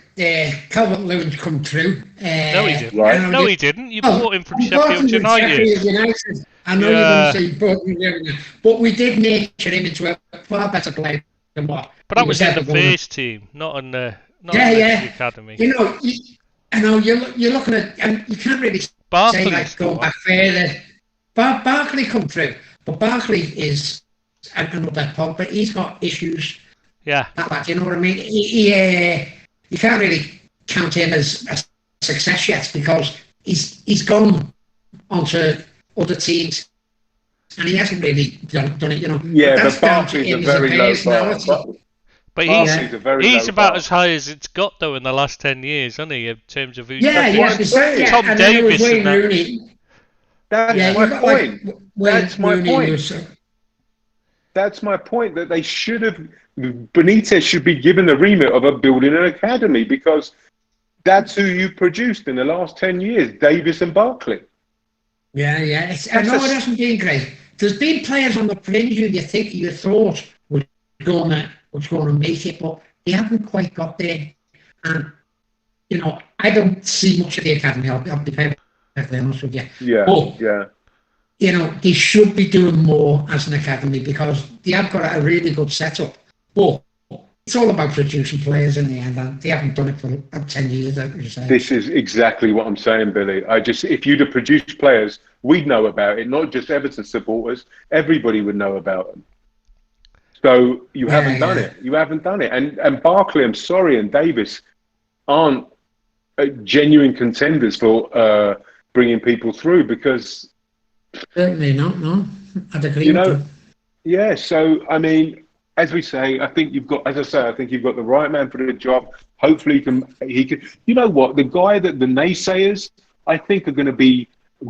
Calvert-Lewin's come through... no, he didn't. Right. No, he didn't. You bought him from Sheffield United. United. I know you're going to say Bolton, but we did nurture him into a far better player than what. But that was in the first team, not in the academy. You're looking at, and you can't really Barkley say going back further. Barkley come through, but Barkley is another Pogba. He's got issues. Yeah. You know what I mean? You can't really count him as a success yet because he's gone onto other teams and he hasn't really done it. You know. Yeah, but Barkley's a very low bar. But he's about as high as it's got though in the last 10 years, isn't he? In terms of who's Tom Davis and that. That's my point. That's my point. That's my point. That they should have. Benitez should be given the remit of building an academy because that's who you produced in the last 10 years, Davis and Barkley. Yeah. I know it hasn't been great. There's been players on the fringe who you thought was going to make it, but they haven't quite got there. And you know, I don't see much of the academy. I'll be perfectly honest with you. Yeah. You know, they should be doing more as an academy because they have got a really good setup. But it's all about producing players in the end, and they haven't done it for 10 years. Like you say. This is exactly what I'm saying, Billy. If you'd have produced players, we'd know about it. Not just Everton supporters, everybody would know about them. So you haven't done it. You haven't done it. And Barkley, I'm sorry, and Davis aren't genuine contenders for bringing people through because certainly not. No, I'd agree. You know, yeah. So I mean, as we say, I think you've got the right man for the job. Hopefully, he can. You know what? The guy that the naysayers, I think, are going to be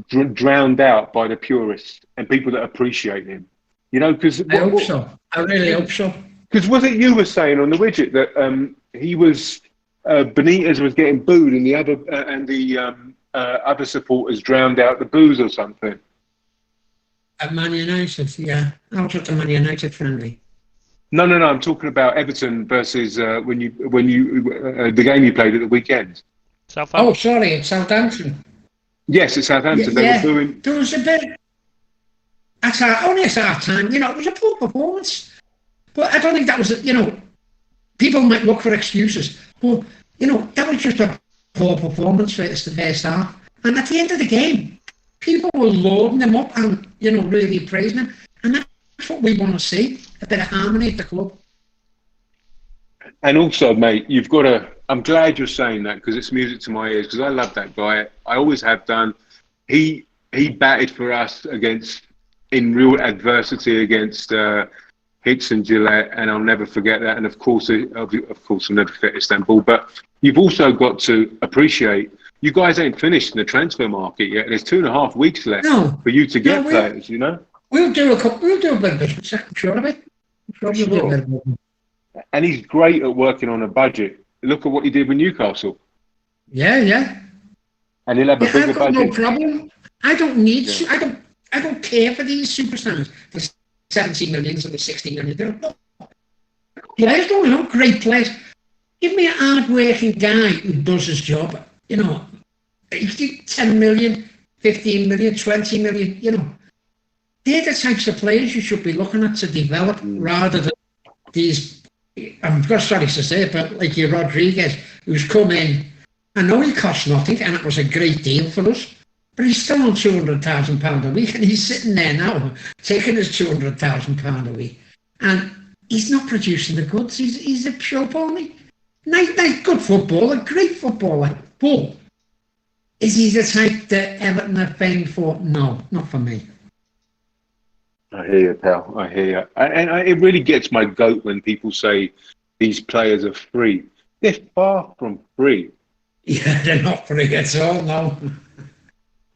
drowned out by the purists and people that appreciate him. You know, because I hope so. I really hope so. Because was it you were saying on the widget that he was Benitez was getting booed and the other supporters drowned out the boos or something? At Man United, yeah. I was at the Man United friendly. No. I'm talking about Everton versus when you the game you played at the weekend. Oh, sorry, it's Southampton. Yes, it's Southampton. They were booing. There was a bit. Only at our time, you know, it was a poor performance. But I don't think that was, you know, people might look for excuses. But, you know, that was just a poor performance for the first half. And at the end of the game, people were loading them up and, you know, really praising them. And that's what we want to see, a bit of harmony at the club. And also, mate, you've got to, I'm glad you're saying that because it's music to my ears because I love that guy. I always have done. He batted for us in real adversity against Hicks and Gillette, and I'll never forget that. And of course, I'll never forget Istanbul. But you've also got to appreciate you guys ain't finished in the transfer market yet. There's 2.5 weeks left for you to get players. You know, we'll do a bit of business. I'm sure of it. Sure. And he's great at working on a budget. Look at what he did with Newcastle. Yeah. And he'll have a bigger budget. No problem. I don't need. Yeah. I don't care for these superstars. The 70 millions and the 60 million. They're not players, don't know. Great players. Give me a hard-working guy who does his job. You know, 10 million, 15 million, 20 million. You know, they're the types of players you should be looking at to develop rather than these. I'm sorry to say it, but like your Rodriguez, who's come in. I know he cost nothing, and it was a great deal for us. But he's still on £200,000 a week, and he's sitting there now taking his £200,000 a week, and he's not producing the goods. He's a show pony. Nice, good footballer, great footballer. But is he the type that Everton are paying for? No, not for me. I hear you, pal. I hear you, and it really gets my goat when people say these players are free. They're far from free. Yeah, they're not free at all. No.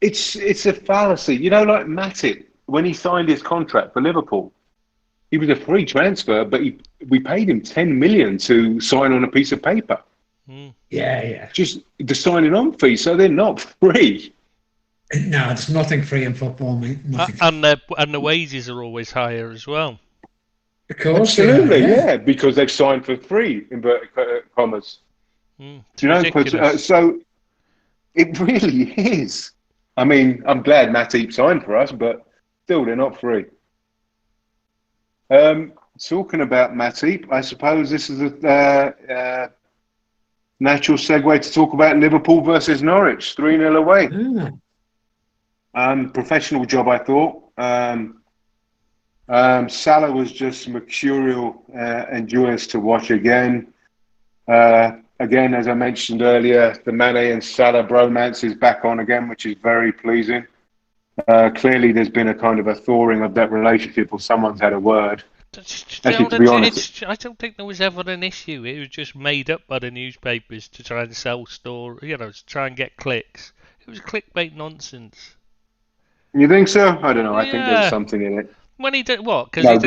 It's a fallacy. You know, like Matip, when he signed his contract for Liverpool, he was a free transfer, but we paid him 10 million to sign on a piece of paper. Yeah. Just the signing on fee, so they're not free. No, there's nothing free in football, mate. And the wages are always higher as well. Of course. Absolutely, yeah, because they've signed for free, inverted commas. Do you know? So it really is. I mean, I'm glad Matip signed for us, but still, they're not free. Talking about Matip, I suppose this is a natural segue to talk about Liverpool versus Norwich, 3-0 away. Professional job, I thought. Salah was just mercurial and joyous to watch again. Again, as I mentioned earlier, the Mane and Salah bromance is back on again, which is very pleasing. Clearly, there's been a kind of a thawing of that relationship, or someone's had a word. Actually, to be honest, I don't think there was ever an issue. It was just made up by the newspapers to try and sell to try and get clicks. It was clickbait nonsense. You think so? I don't know. I think there's something in it. When he did what? Because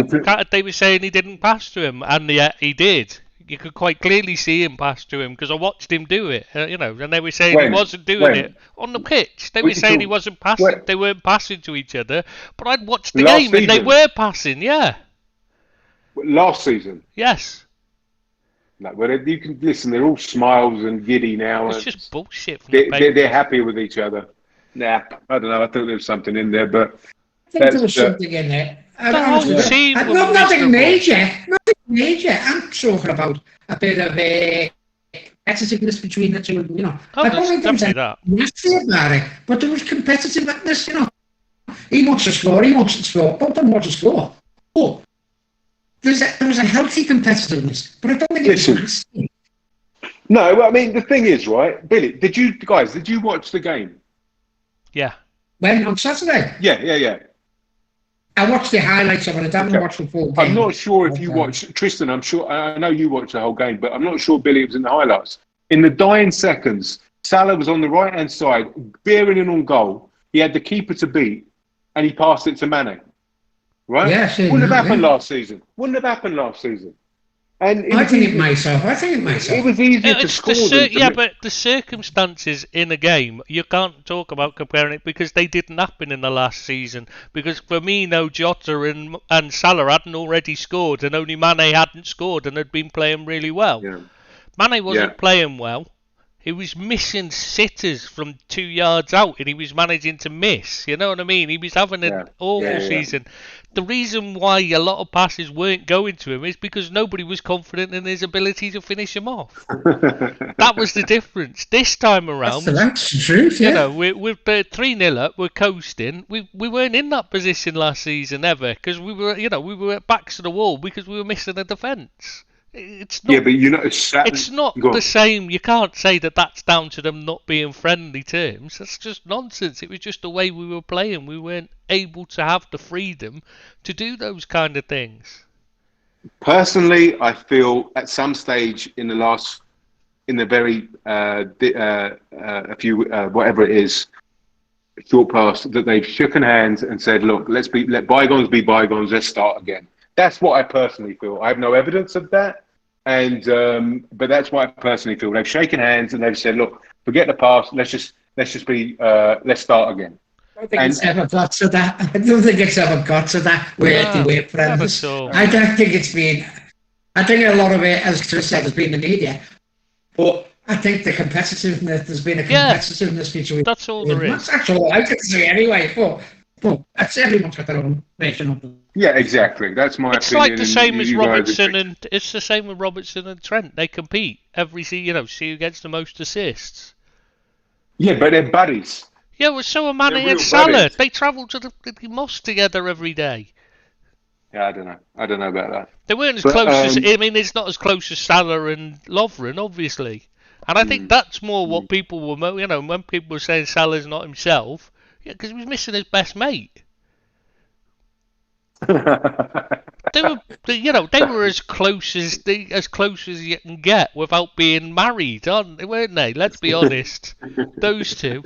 they were saying he didn't pass to him, and yet he did. You could quite clearly see him pass to him because I watched him do it. And they were saying he wasn't doing it on the pitch. They were saying he wasn't passing. They weren't passing to each other. But I'd watched the game and they were passing. Yeah. Last season. Yes. Like, well, you can listen. They're all smiles and giddy now. It's just bullshit. They're happy with each other. Nah, I don't know. I think there's something in there, but I think there was something in there. Nothing major. I'm talking about a bit of a competitiveness between the two. I don't think there was nasty about it, but there was competitiveness. He wants to score. Both of them want to score. But there was a healthy competitiveness, but I don't think it was nasty. No, I mean the thing is, right, Billy? Did you watch the game? Yeah. When on Saturday? Yeah. I watched the highlights of it. I haven't watched the full game. I'm not sure if you watched Tristan. I know you watched the whole game, but I'm not sure Billy was in the highlights. In the dying seconds, Salah was on the right hand side, bearing in on goal. He had the keeper to beat, and he passed it to Mane. Right? Yeah, wouldn't have happened last season. And I think it might have. It was easier to score. But the circumstances in a game, you can't talk about comparing it because they didn't happen in the last season. Because Firmino, Jota and Salah hadn't already scored, and only Mane hadn't scored and had been playing really well. Yeah. Mane wasn't playing well. He was missing sitters from 2 yards out, and he was managing to miss. You know what I mean? He was having an awful season. The reason why a lot of passes weren't going to him is because nobody was confident in his ability to finish him off. That was the difference. This time around, that's the truth. Yeah. We're 3-0 up. We're coasting. We weren't in that position last season ever because we were at backs to the wall because we were missing a defence. It's not, it's not the same. You can't say that that's down to them not being friendly terms. That's just nonsense. It was just the way we were playing. We weren't able to have the freedom to do those kind of things. Personally, I feel at some stage in the very a few whatever it is, short past, that they've shaken hands and said, "Look, let bygones be bygones. Let's start again." That's what I personally feel. I have no evidence of that. But that's what I personally feel. They've shaken hands and they've said, "Look, forget the past. Let's start again." I don't think it's ever got to that. I don't think it's ever got to that. We're friends. I don't think it's been. I think a lot of it, as Chris said, has been the media. But I think the competitiveness, there's been a competitiveness between. That's all there is. That's all I can say anyway. But that's everyone's got their own version of them. Yeah, exactly. That's my opinion. It's like the same as Robertson and it's the same with Robertson and Trent. They compete every see who gets the most assists. Yeah, but they're buddies. Yeah, well, so are Mane and Salah. Buddies. They travel to the mosque together every day. Yeah, I don't know about that. They weren't as close as. I mean, it's not as close as Salah and Lovren, obviously. And I think that's more what people were. When people were saying Salah's not himself, because he was missing his best mate. They were as close as you can get without being married, weren't they? Let's be honest. Those two.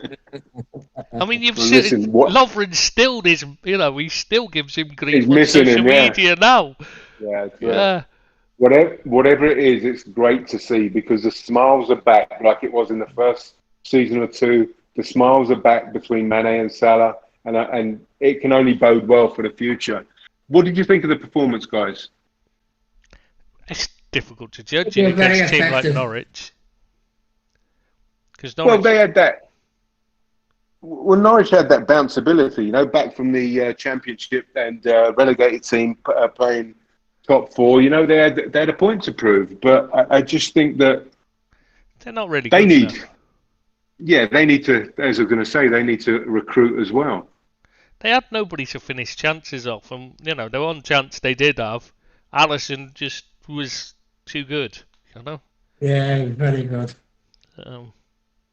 I mean, you've seen Lovren still is. He still gives him grief on social media now. Yeah. Whatever it is, it's great to see because the smiles are back, like it was in the first season or two. The smiles are back between Mane and Salah, and it can only bode well for the future. What did you think of the performance, guys? It's difficult to judge against a team like Norwich. Well, they had that. Well, Norwich had that bounceability, back from the Championship and relegated team playing top four. They had a point to prove, but I just think that they're not really. They need to. As I was going to say, they need to recruit as well. they had nobody to finish chances off, and the one chance they did have, Alisson just was too good. Yeah, very good.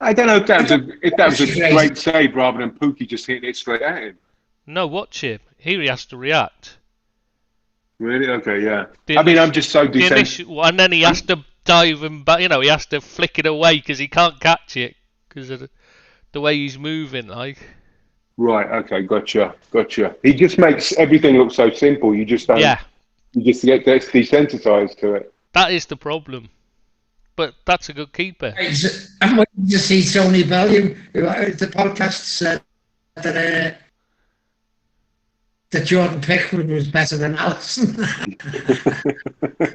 I don't know if that was a great save rather than Pukki just hitting it straight at him. No, watch him. Here he has to react. Really? Okay, yeah. I'm just so desensitized. And then he has to dive and back. He has to flick it away because he can't catch it because of the way he's moving. Like. Right. Okay. Gotcha. He just makes everything look so simple. You just don't. Yeah. You just get desensitized to it. That is the problem. But that's a good keeper. I'm waiting to see Tony Bellew, the podcast said that Jordan Pickford was better than Alisson.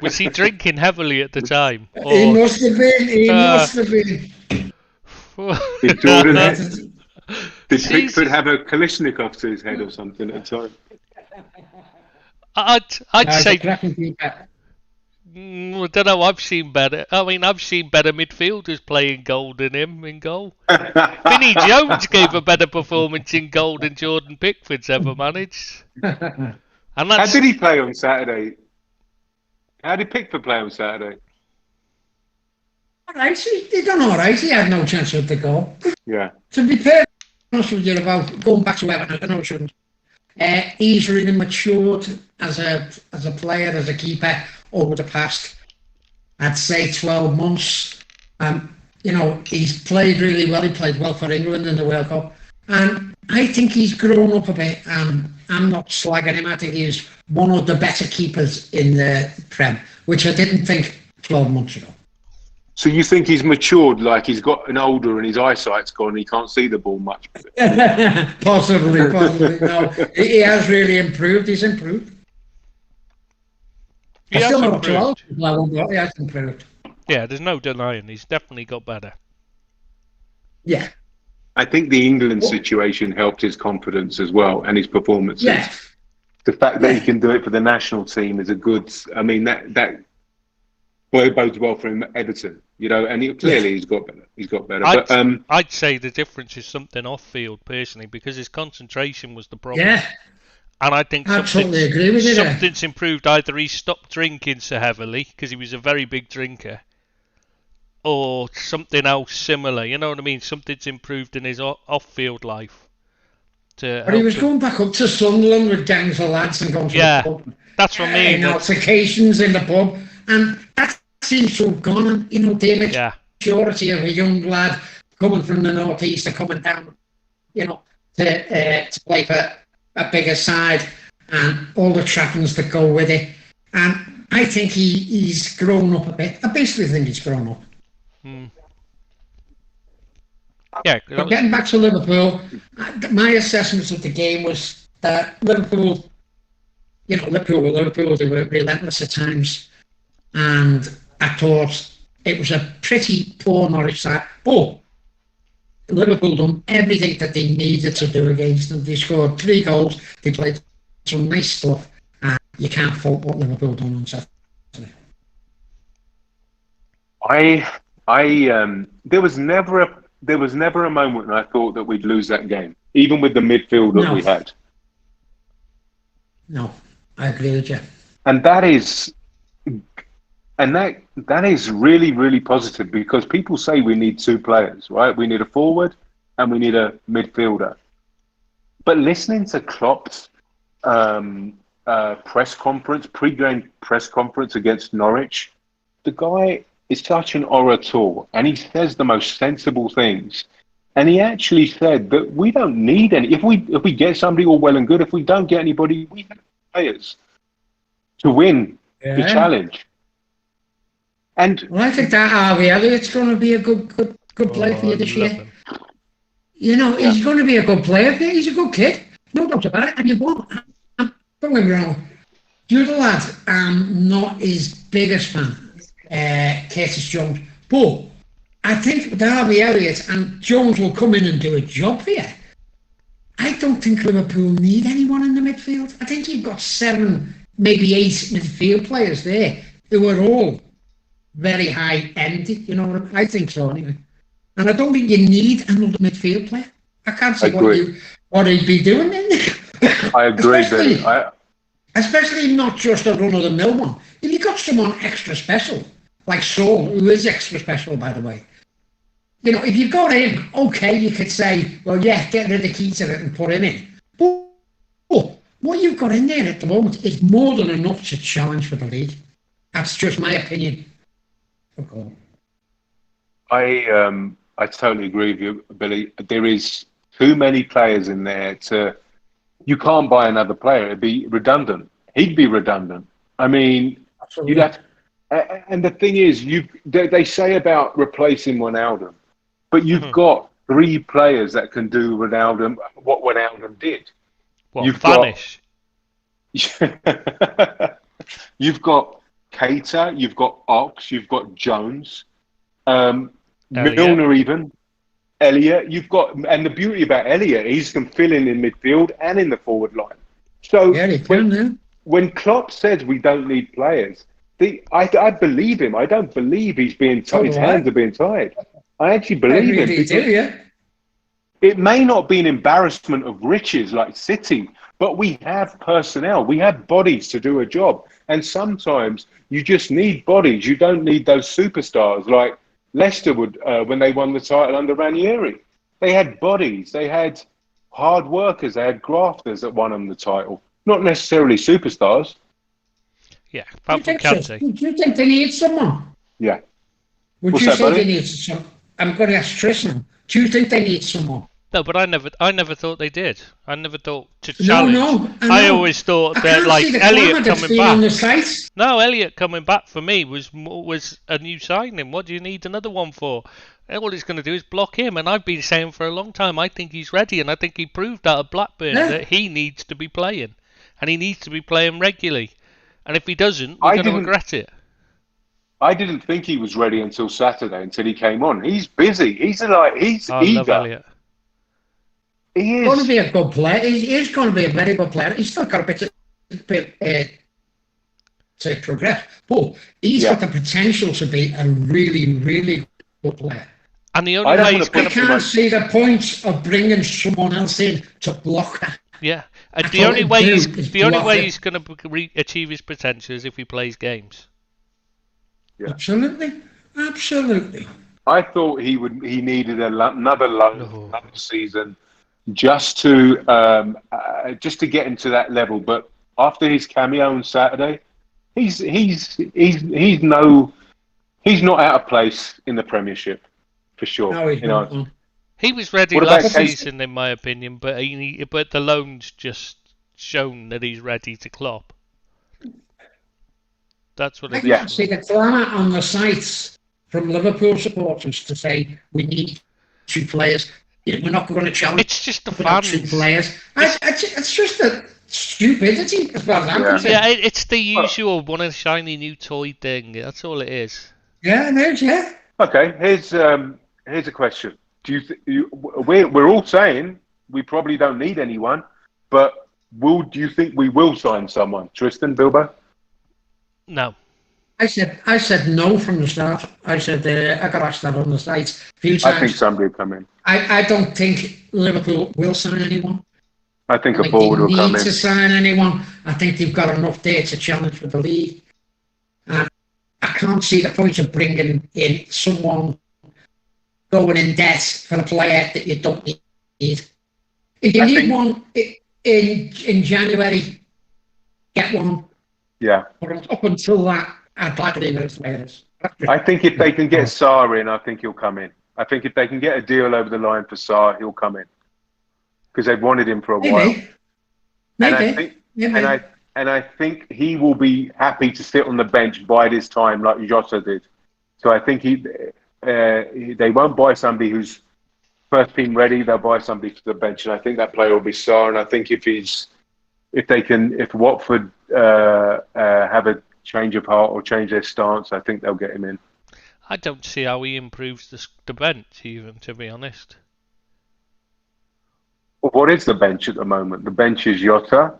Was he drinking heavily at the time? Or... He must have been. Did Pickford have a Kalashnikov to his head or something at the time? I'd say... I don't know. I've seen better. I've seen better midfielders playing goal than him in goal. Vinnie Jones gave a better performance in goal than Jordan Pickford's ever managed. And how did he play on Saturday? How did Pickford play on Saturday? Alright, he done alright. He had no chance of the goal. Yeah. To be fair, honest with you about going back to Everton, I know I shouldn't. He's really matured as a player, as a keeper over the past, I'd say, 12 months. He's played really well. He played well for England in the World Cup. And I think he's grown up a bit. I'm not slagging him. I think he's one of the better keepers in the Prem, which I didn't think 12 months ago. So you think he's matured, like he's gotten older and his eyesight's gone and he can't see the ball much? Possibly. No, he has really improved. He's improved. He has improved. Yeah, there's no denying. He's definitely got better. Yeah. I think the England situation helped his confidence as well and his performances. Yeah. The fact that he can do it for the national team is a good... that bodes well for him at Everton, and clearly he's got better. I'd say the difference is something off-field, personally, because his concentration was the problem. Yeah. And I think totally agree with you something's improved. Either he stopped drinking so heavily, because he was a very big drinker, or something else similar. You know what I mean? Something's improved in his off-field life. But he was going back up to Sunderland with gangs of lads and going to the pub. That's what I mean. Altercations in the pub. And that seems to have gone. The maturity of a young lad coming from the northeast and coming down, to play for a bigger side and all the trappings that go with it. And I think he's grown up a bit. I basically think he's grown up. Yeah. But getting back to Liverpool, my assessment of the game was that Liverpool, they were relentless at times. And I thought it was a pretty poor Norwich side. But Liverpool done everything that they needed to do against them. They scored 3 goals. They played some nice stuff. And you can't fault what Liverpool done on Saturday. There was never a moment when I thought that we'd lose that game, even with the midfield that we had. No, I agree with you. And that is really, really positive, because people say we need 2 players, right? We need a forward and we need a midfielder. But listening to Klopp's pre-game press conference against Norwich, the guy is such an orator and he says the most sensible things. And he actually said that we don't need any. If we get somebody, all well and good. If we don't get anybody, we have players to win the challenge. And I think that Harvey Elliott's going to be a good player for you this year. He's going to be a good player for you. He's a good kid. No doubt about it. And you won't. Don't get me wrong. The other lad, I'm not his biggest fan, Curtis Jones. But I think Harvey Elliott and Jones will come in and do a job for you. I don't think Liverpool need anyone in the midfield. I think you've got 7, maybe 8 midfield players there who are all very high-ended, I think so anyway. And I don't think you need another midfield player. I can't see what he'd be doing in there. I agree, Especially, Billy. especially not just a run-of-the-mill one. If you got someone extra special, like Saul, who is extra special, by the way, you know, if you got him, okay, you could say, well, yeah, get rid of Keita and put him in. But what you've got in there at the moment is more than enough to challenge for the league. That's just my opinion. Okay. I totally agree with you, Billy. There is too many players in there to. You can't buy another player. It'd be redundant. He'd be redundant. I mean, Absolutely. you'd have. And the thing is, they say about replacing Wijnaldum, but you've got 3 players that can do Wijnaldum what Wijnaldum did. What, You've vanish? You've got Keita, you've got Ox, you've got Jones, Milner, even Elliott. You've got, and the beauty about Elliott, he's can fill in midfield and in the forward line. So Yeah, he can, when Klopp says we don't need players, I believe him. I don't believe he's being tied. His hands are being tied. I actually believe him. Yeah. It may not be an embarrassment of riches like City, but we have personnel. We have bodies to do a job. And sometimes you just need bodies. You don't need those superstars like Leicester would when they won the title under Ranieri. They had bodies. They had hard workers. They had grafters that won them the title. Not necessarily superstars. Yeah, apart from Kante. Do you think they need someone? Yeah. Would you say they need someone? I'm going to ask Tristan. Do you think they need someone? No, but I never thought they did. I never thought to challenge. No. I always thought that like Elliott coming back. On the site. No, Elliott coming back for me was a new signing. What do you need another one for? All he's going to do is block him, and I've been saying for a long time I think he's ready, and I think he proved that at Blackburn that he needs to be playing, and he needs to be playing regularly. And if he doesn't, we're going to regret it. I didn't think he was ready until Saturday, until he came on. He's busy. He's eager. Love Elliott. He is going to be a good player. He is going to be a very good player. He's still got a bit to progress, but he's got the potential to be a really, really good player. And the only way he's going to... I can't see the point of bringing someone else in to block that. Yeah, and the only way he's going to achieve his potential is if he plays games. Yeah. Absolutely. I thought he needed another loan, another season, just to get into that level. But after his cameo on Saturday, he's not out of place in the Premiership for sure. No, he's not. He was ready last season, in my opinion, but the loan's just shown that he's ready to Klopp. That's what it is. I see the clamour on the sites from Liverpool supporters to say we need 2 players. We're not going to challenge. It's just the fans. 2 players. It's just a stupidity as far as I'm concerned. Yeah, it's the usual want a shiny new toy thing. That's all it is. Yeah, it is. Yeah. Okay, here's a question. We're all saying we probably don't need anyone, but do you think we will sign someone? Tristan, Bilbo? No. I said no from the start. I said I got asked that on the site a few times. I think somebody will come in. I don't think Liverpool will sign anyone. I think a forward will come in. They need to sign anyone. I think they've got enough there to challenge for the league. I can't see the point of bringing in someone going in debt for a player that you don't need. If you need one in January, get one. Yeah. But up until that, I'd like to leave those players. I think if they can get Sarr in, I think he'll come in. I think if they can get a deal over the line for Sarr, he'll come in. Because they've wanted him for a while. Maybe. And I think he will be happy to sit on the bench by this time like Jota did. So I think they won't buy somebody who's first team ready. They'll buy somebody for the bench, and I think that player will be Sarr. And I think if Watford have a change of heart or change their stance, I think they'll get him in. I don't see how he improves the bench, even, to be honest. Well, what is the bench at the moment? The bench is Jota,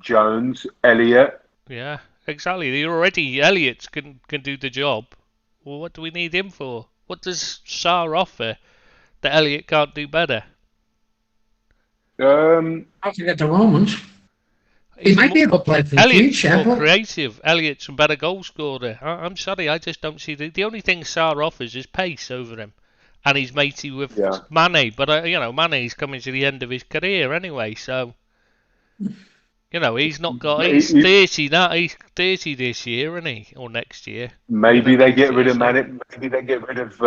Jones, Elliott. Yeah, exactly. Elliott can do the job. Well, what do we need him for? What does Sarr offer that Elliott can't do better? I think at the moment. He He's might be a good player for the Elliott's future. more But creative. Elliott's a better goal scorer. I'm sorry, I just don't see the only thing Sarr offers is pace over him, and he's matey with Yeah. Mane. But Mane's coming to the end of his career anyway, so he's not got. He's 30 now. He's 30 this year, isn't he, or next year? Maybe they get rid of Mane. Maybe they get rid of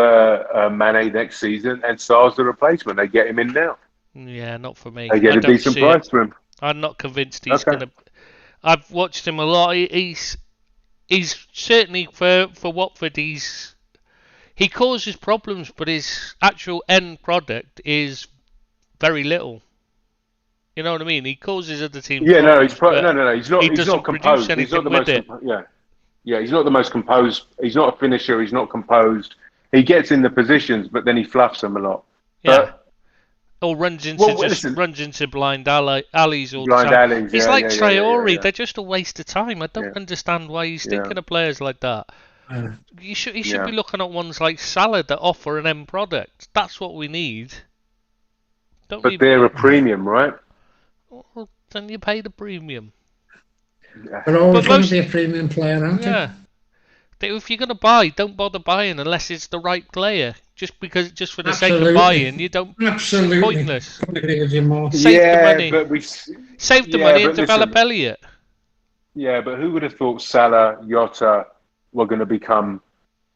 Mane next season, and Sarr's the replacement. They get him in now. Yeah, not for me. They get a decent price for him. I'm not convinced he's gonna. I've watched him a lot. He's certainly for Watford. He causes problems, but his actual end product is very little. You know what I mean? He causes other teams. Yeah, no, problems, no. He's not. He's not composed. He's not the most. Yeah. He's not the most composed. He's not a finisher. He's not composed. He gets in the positions, but then he fluffs them a lot. Yeah. Or runs into blind alleys all the time. Alleys, He's like Traore. Yeah. They're just a waste of time. I don't understand why he's thinking of players like that. He should be looking at ones like Salah that offer an end product. That's what we need. But they're a premium, right? Well, then you pay the premium. They're always going to be a premium player, aren't they? Yeah. If you're going to buy, don't bother buying unless it's the right player. Just for the sake of buying, you don't. Absolutely. Pointless. Save the money. Save the money and develop Elliott. Yeah, but who would have thought Salah, Jota were going to become?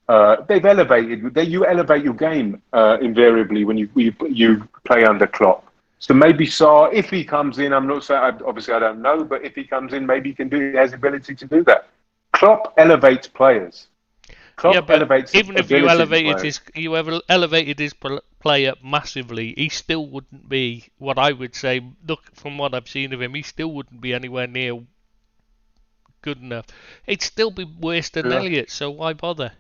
They've elevated. You elevate your game invariably when you play under Klopp. So maybe Sarr, if he comes in, I'm not saying. Obviously, I don't know, but if he comes in, maybe he can do. He has the ability to do that. Klopp elevates players. Klopp elevates. Even if you elevated his play up massively, he still wouldn't be what I would say. Look, from what I've seen of him, he still wouldn't be anywhere near good enough. It'd still be worse than Elliott. So why bother?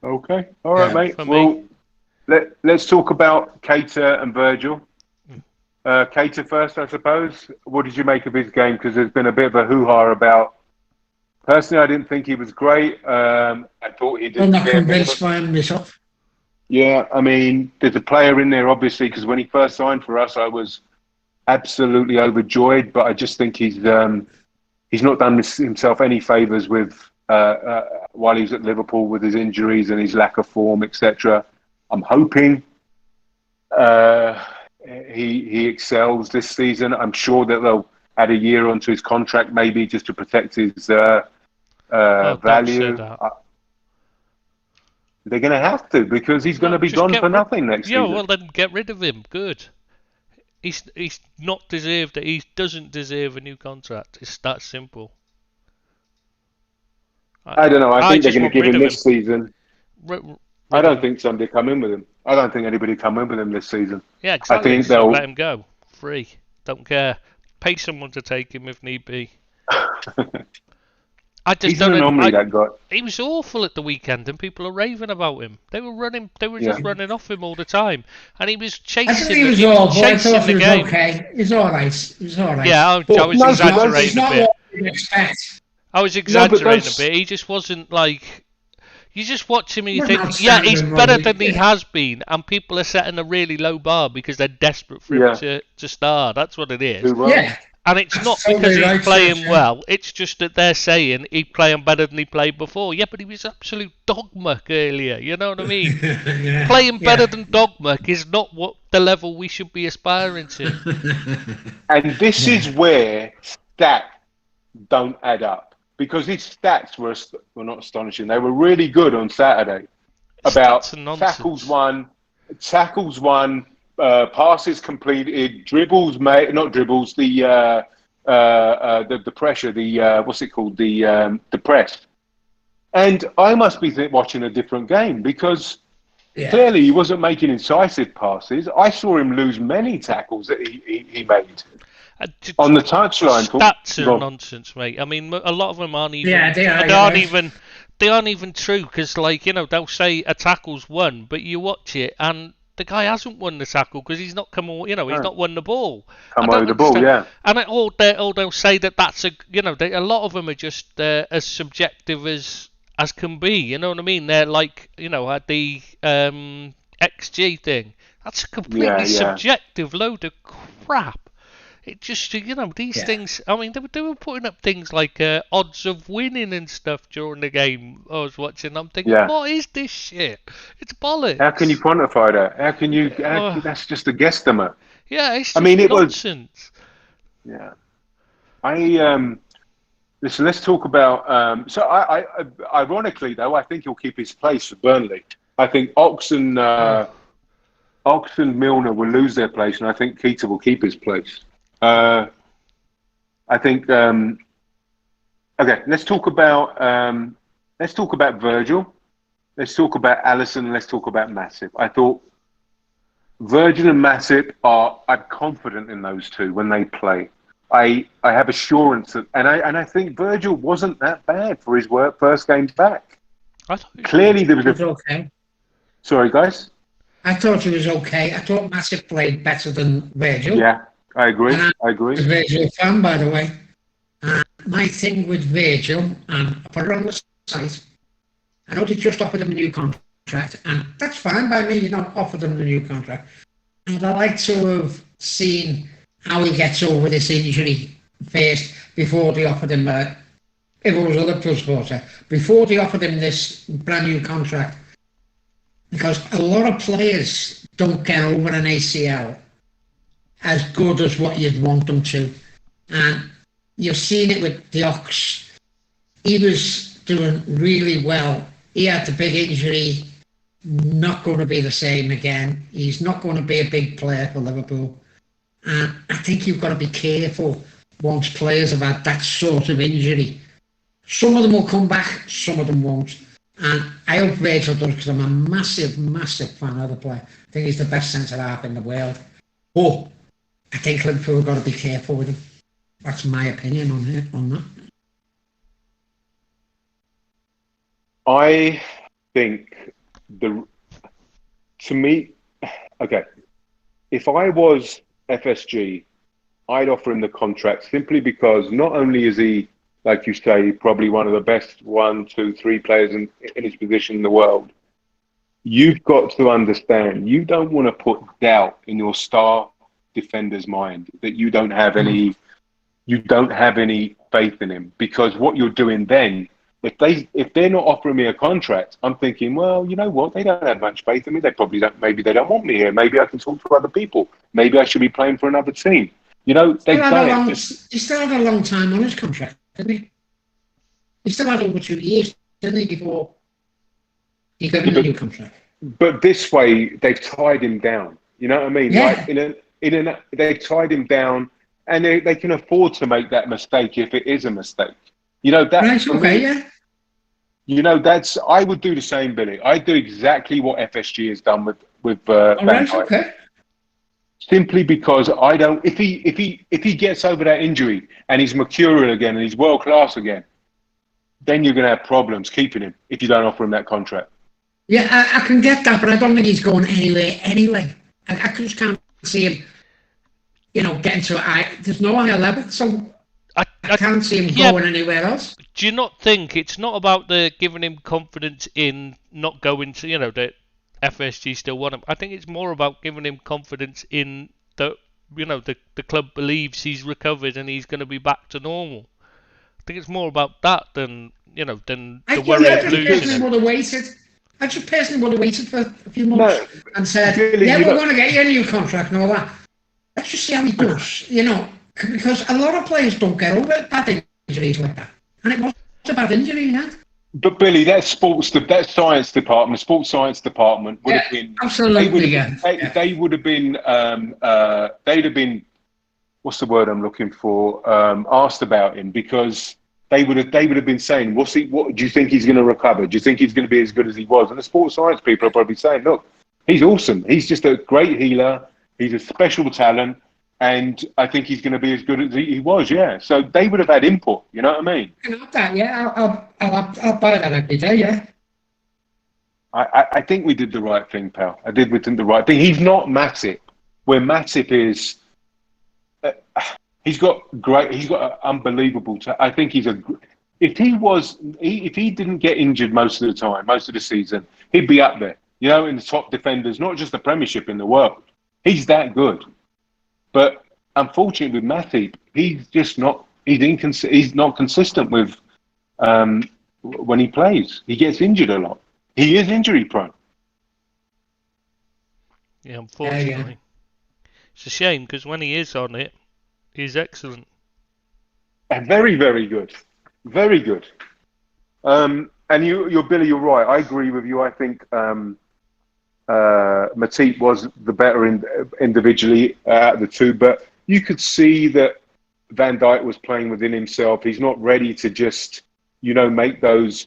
Okay, all right, mate. Well, let's talk about Keita and Virgil. Keita first, I suppose. What did you make of his game? Because there's been a bit of a hoo-ha about. Personally, I didn't think he was great. I thought he did. I'm not convinced by him myself. Yeah, I mean, there's a player in there, obviously, because when he first signed for us, I was absolutely overjoyed. But I just think he's not done himself any favours with while he was at Liverpool with his injuries and his lack of form, etc. I'm hoping he excels this season. I'm sure that they'll add a year onto his contract, maybe just to protect his value. They're going to have to, because he's going to be gone for nothing next season. Yeah, well then get rid of him. Good. He's not deserved it. He doesn't deserve a new contract. It's that simple. I don't know. I think they're going to give him this season. I don't think somebody come in with him. I don't think anybody come in with him this season. Yeah, exactly. I think they'll let him go free. Don't care. Pay someone to take him if need be. He's an anomaly, that guy. He was awful at the weekend, and people are raving about him. They were just running off him all the time, and he was chasing. He was awful. I thought he was okay. He's all right. He's all right. Yeah, I was exaggerating a bit. I was exaggerating a bit. He just wasn't like. You just watch him and you think, yeah, he's better than he has been, and people are setting a really low bar because they're desperate for him to star. That's what it is. Yeah. And it's not because he's playing well, it's just that they're saying he's playing better than he played before. Yeah, but he was absolute dogmuck earlier, you know what I mean? Playing better than dogmuck is not what the level we should be aspiring to. And this is where stats don't add up. Because his stats were not astonishing. They were really good on Saturday. About tackles won, passes completed, dribbles made, not dribbles, the pressure, what's it called, the press. And I must be watching a different game, because clearly he wasn't making incisive passes. I saw him lose many tackles that he made. On the touchline. Stats are nonsense, mate. I mean, a lot of them aren't even. Yeah, they aren't even true, because, like, they'll say a tackle's won, but you watch it and the guy hasn't won the tackle because he's not he's not won the ball. Yeah. And they'll say that's a lot of them are just as subjective as can be. You know what I mean? They're like, at the XG thing. That's a completely subjective load of crap. It just, these things. I mean, they were putting up things like odds of winning and stuff during the game. I was watching. I'm thinking, what is this shit? It's bollocks. How can you quantify that? How can you? That's just a guesstimate. Yeah, it's just nonsense. Listen. Let's talk about. So, I ironically though, I think he'll keep his place for Burnley. I think Ox and Milner will lose their place, and I think Keita will keep his place. I think. Okay, let's talk about Virgil. Let's talk about Alisson, and let's talk about Matip. I thought Virgil and Matip I'm confident in those two when they play. I have assurance that, and I think Virgil wasn't that bad for his first game back. Clearly, there was okay. Sorry, guys. I thought he was okay. I thought Matip played better than Virgil. Yeah, I agree. I agree. I'm a Virgil fan, by the way. My thing with Virgil, and I put it on the site, I know they just offered him a new contract, and that's fine by me. You don't offer them a new contract. And I like to have seen how he gets over this injury first before they offered him, if it was a Liverpool supporter, before they offered him this brand new contract. Because a lot of players don't get over an ACL as good as what you'd want them to. And you've seen it with the Ox. He was doing really well. He had the big injury, not going to be the same again. He's not going to be a big player for Liverpool. And I think you've got to be careful once players have had that sort of injury. Some of them will come back, some of them won't. And I hope Virgil does, because I'm a massive, massive fan of the player. I think he's the best centre-half in the world. But I think Liverpool have got to be careful with him. That's my opinion on that. I think if I was FSG, I'd offer him the contract simply because not only is he, like you say, probably one of the best 1, 2, 3 players in his position in the world. You've got to understand, you don't want to put doubt in your star defender's mind that you don't have any faith in him, because what you're doing then, if they're not offering me a contract, I'm thinking, well, you know what, they don't have much faith in me. They probably don't. Maybe they don't want me here. Maybe I can talk to other people. Maybe I should be playing for another team. You know, they've done it. He still had a long time on his contract, didn't he? He still had over 2 years, didn't he, before he got a new contract? But this way, they've tied him down. You know what I mean? Yeah. Like they've tied him down, and they can afford to make that mistake if it is a mistake. You know that. Right, okay, yeah. You know, I would do the same, Billy. I'd do exactly what FSG has done with Van Dijk. Okay. Simply because I don't. If he gets over that injury and he's mercurial again and he's world class again, then you're going to have problems keeping him if you don't offer him that contract. Yeah, I can get that, but I don't think he's going anywhere anyway. I just can't see him, getting to there's no higher level, so I can't see him going anywhere else. Do you not think it's not about giving him confidence in not going to, that FSG still want him? I think it's more about giving him confidence in that, the club believes he's recovered and he's going to be back to normal. I think it's more about that than the worry of losing him. I just personally would have waited for a few months and said, we're going to get you a new contract and all that. Let's just see how he does, because a lot of players don't get over bad injuries like that. And it was a bad injury, But Billy, that sports science department would have been absolutely. They would have been they'd have been, what's the word I'm looking for? Asked about him, because they would have been saying, what do you think he's going to recover? Do you think he's going to be as good as he was? And the sports science people are probably saying, look, he's awesome. He's just a great healer. He's a special talent. And I think he's going to be as good as he was, yeah. So they would have had input, you know what I mean? I love that, yeah. I'll buy that every day, yeah. I think we did the right thing, pal. We did the right thing. He's not Matip, where Matip is. He's got unbelievable. I think if he didn't get injured most of the time, most of the season, he'd be up there. You know, in the top defenders, not just the Premiership, in the world. He's that good. But unfortunately with Matip, he's just not. He's not consistent with when he plays. He gets injured a lot. He is injury prone. Yeah, unfortunately. It's a shame because when he is on it, he's excellent. And very, very good. Very good. And you're Billy, you're right. I agree with you. I think Matip was the better individually out of the two, but you could see that Van Dijk was playing within himself. He's not ready to just, make those.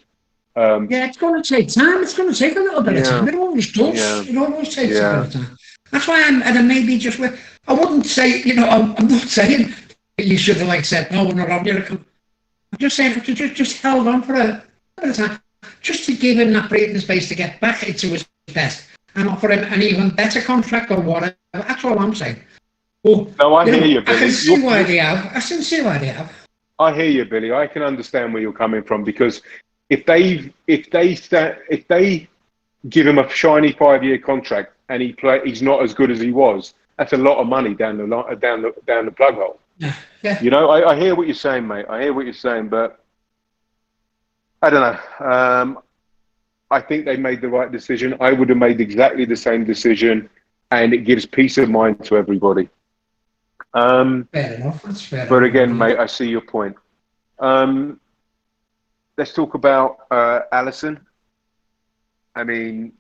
It's going to take time. It's going to take a little bit of time. It always does. Yeah. It always takes a bit of time. That's why and maybe just with. I wouldn't say, I'm not saying you should have said, no, we're not on miracle. I'm just saying if you just held on for a bit of time, just to give him that breathing space to get back into his best and offer him an even better contract or whatever. That's all I'm saying. Well, no, I hear you, Billy. I can see why they have. I hear you, Billy. I can understand where you're coming from because if they give him a shiny 5-year contract and he's not as good as he was, that's a lot of money down the plug hole. Yeah. I hear what you're saying, mate. I hear what you're saying, but I don't know. I think they made the right decision. I would have made exactly the same decision, and it gives peace of mind to everybody. Fair enough. That's fair. But again, mate, I see your point. Let's talk about Alisson. I mean,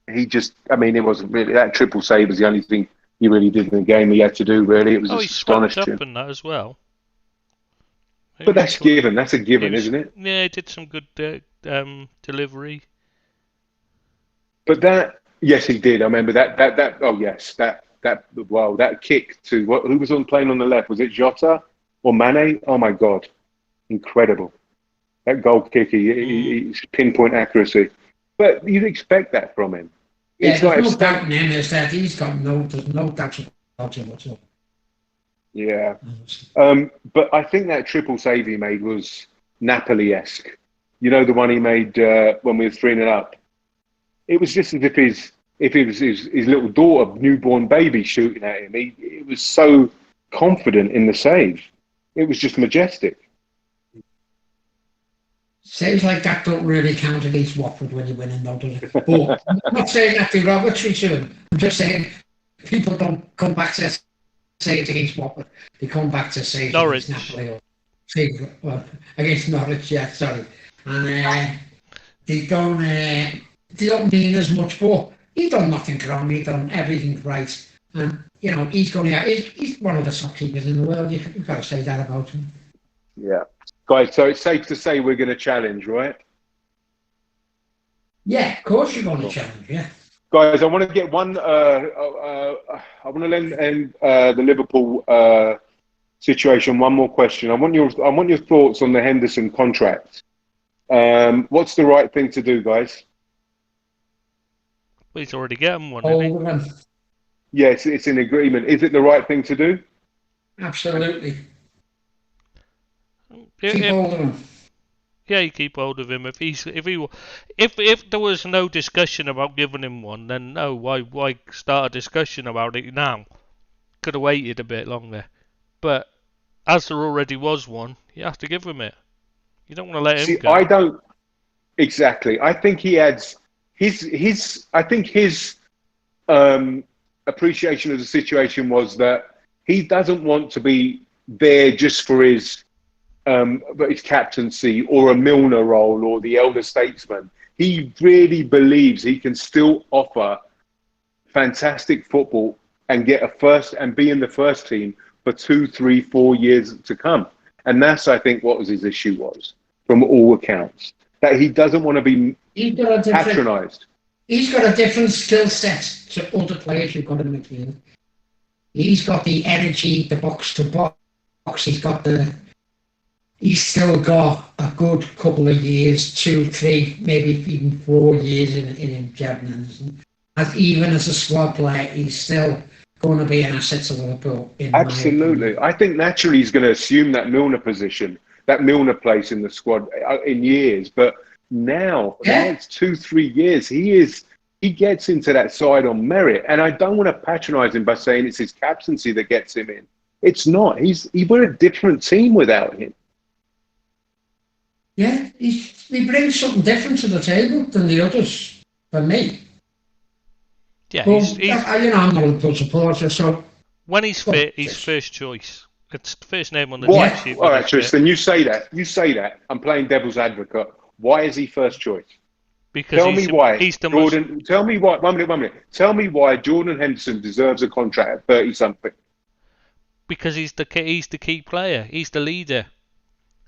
it wasn't really that triple save was the only thing he really did in the game. He had to do really. It was he astonishing. Up in that as well. But that's given. That's a given, isn't it? Yeah, he did some good delivery. But yes, he did. I remember that. Oh yes, that kick to who was playing on the left? Was it Jota or Mane? Oh my God, incredible! That goal kick, he's pinpoint accuracy. But you'd expect that from him. Yeah, there's no doubt in him is that he's got there's no doubt about him whatsoever. Yeah. But I think that triple save he made was Napoli-esque. You know, the one he made when we were 3-0 up. It was just as if it was his little daughter, newborn baby, shooting at him. He was so confident in the save. It was just majestic. Saves like that don't really count against Watford when you're winning, though, does it? But I'm not saying that derogatory to him. I'm just saying people don't come back to say it against Watford. They come back to say it Norwich. against Napoli or against Norwich, yeah, sorry. And they don't mean as much, but he done nothing wrong. He done everything right. And, he's one of the top keepers in the world. You've got to say that about him. Yeah. Guys, so it's safe to say we're going to challenge, right? Yeah, of course you're going to challenge, yeah. Guys, I want to get one. I want to end the Liverpool situation. One more question. I want your thoughts on the Henderson contract. What's the right thing to do, guys? Well, he's already getting one, hasn't he? Yes, it's in agreement. Is it the right thing to do? Absolutely. Keep hold of him. Yeah, you keep hold of him. If there was no discussion about giving him one, then no. Why start a discussion about it now? Could have waited a bit longer. But as there already was one, you have to give him it. You don't want to let him go. I don't exactly. I think he adds his. I think his appreciation of the situation was that he doesn't want to be there just for his captaincy or a Milner role or the elder statesman. He really believes he can still offer fantastic football and get be in the first team for 2, 3, 4 years to come. And that's, I think, what his issue was, from all accounts, that he doesn't want to be patronised. He's got a different skill set to other players you've got in the midfield. He's got the energy, the box to box. He's still got a good couple of years, 2, 3, maybe even 4 years in him. Even as a squad player, he's still going to be an asset to Liverpool. Absolutely. I think naturally he's going to assume that Milner position, that Milner place in the squad in years. But now it's 2, 3 years. He he gets into that side on merit. And I don't want to patronise him by saying it's his captaincy that gets him in. It's not. We're a different team without him. Yeah, he brings something different to the table than the others, for me. Yeah, Well, he's I'm not a Liverpool supporter, so... When he's fit, he's first choice. It's the first name on the Why? team sheet. All right, Tristan, you say that. I'm playing devil's advocate. Why is he first choice? Because Tell me why. Jordan, tell me why. 1 minute. Tell me why Jordan Henderson deserves a contract at 30-something. Because he's the key player. He's the leader.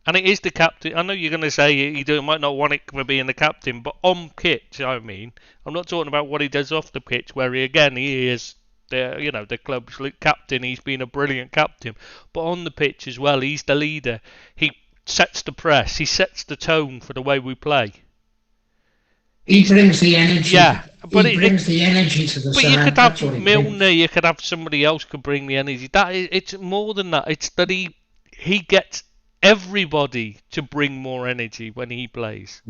And it is the captain. I know you're going to say you might not want it for being the captain, but on pitch, I mean, I'm not talking about what he does off the pitch, where he is the club's captain. He's been a brilliant captain, but on the pitch as well, he's the leader. He sets the press. He sets the tone for the way we play. He brings the energy. Yeah, but he brings the energy to the side. But you could have Milner. You could have somebody else could bring the energy. It's more than that. It's that he gets everybody to bring more energy when he plays.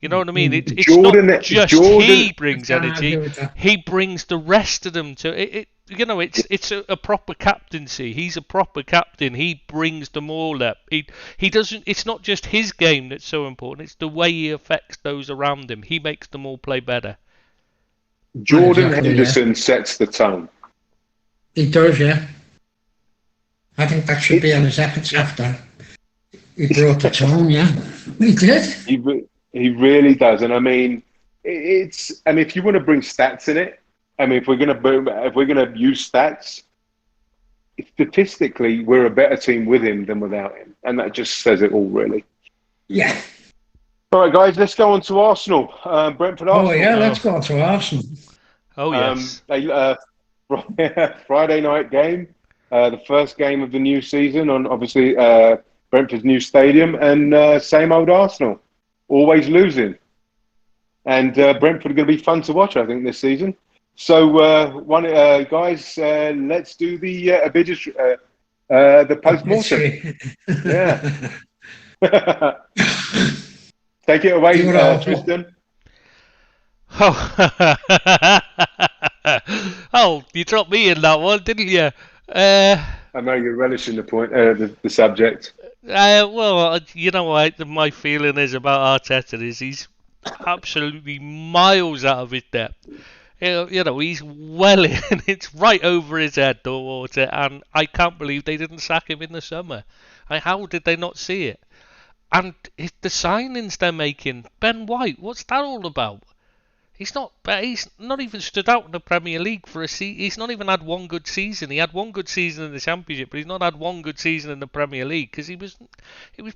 You know what I mean? It's not just he brings energy. He brings the rest of them to it. It's a proper captaincy. He's a proper captain. He brings them all up. He doesn't. It's not just his game that's so important. It's the way he affects those around him. He makes them all play better. Jordan Henderson sets the tone. He does, yeah. I think that should be on his epitaph there. He brought the tone, yeah. He did. He really does, and I mean, if you want to bring stats in it, I mean, if we're gonna use stats, statistically, we're a better team with him than without him, and that just says it all, really. Yeah. All right, guys, let's go on to Arsenal. Brentford Arsenal. Oh yeah, let's go on to Arsenal. Oh yes. Friday night game, the first game of the new season on obviously Brentford's new stadium, and same old Arsenal, always losing. And Brentford are going to be fun to watch, I think, this season. So, guys, let's do the the post-mortem. Yeah. Take it away, Tristan. Oh, you dropped me in that one, didn't you? I know you're relishing the subject. Well, you know what my feeling is about Arteta is he's absolutely miles out of his depth. He's well in. It's right over his head, the water, and I can't believe they didn't sack him in the summer. How did they not see it? And the signings they're making, Ben White, what's that all about? He's not even stood out in the Premier League for a season. He's not even had one good season. He had one good season in the Championship, but he's not had one good season in the Premier League because he was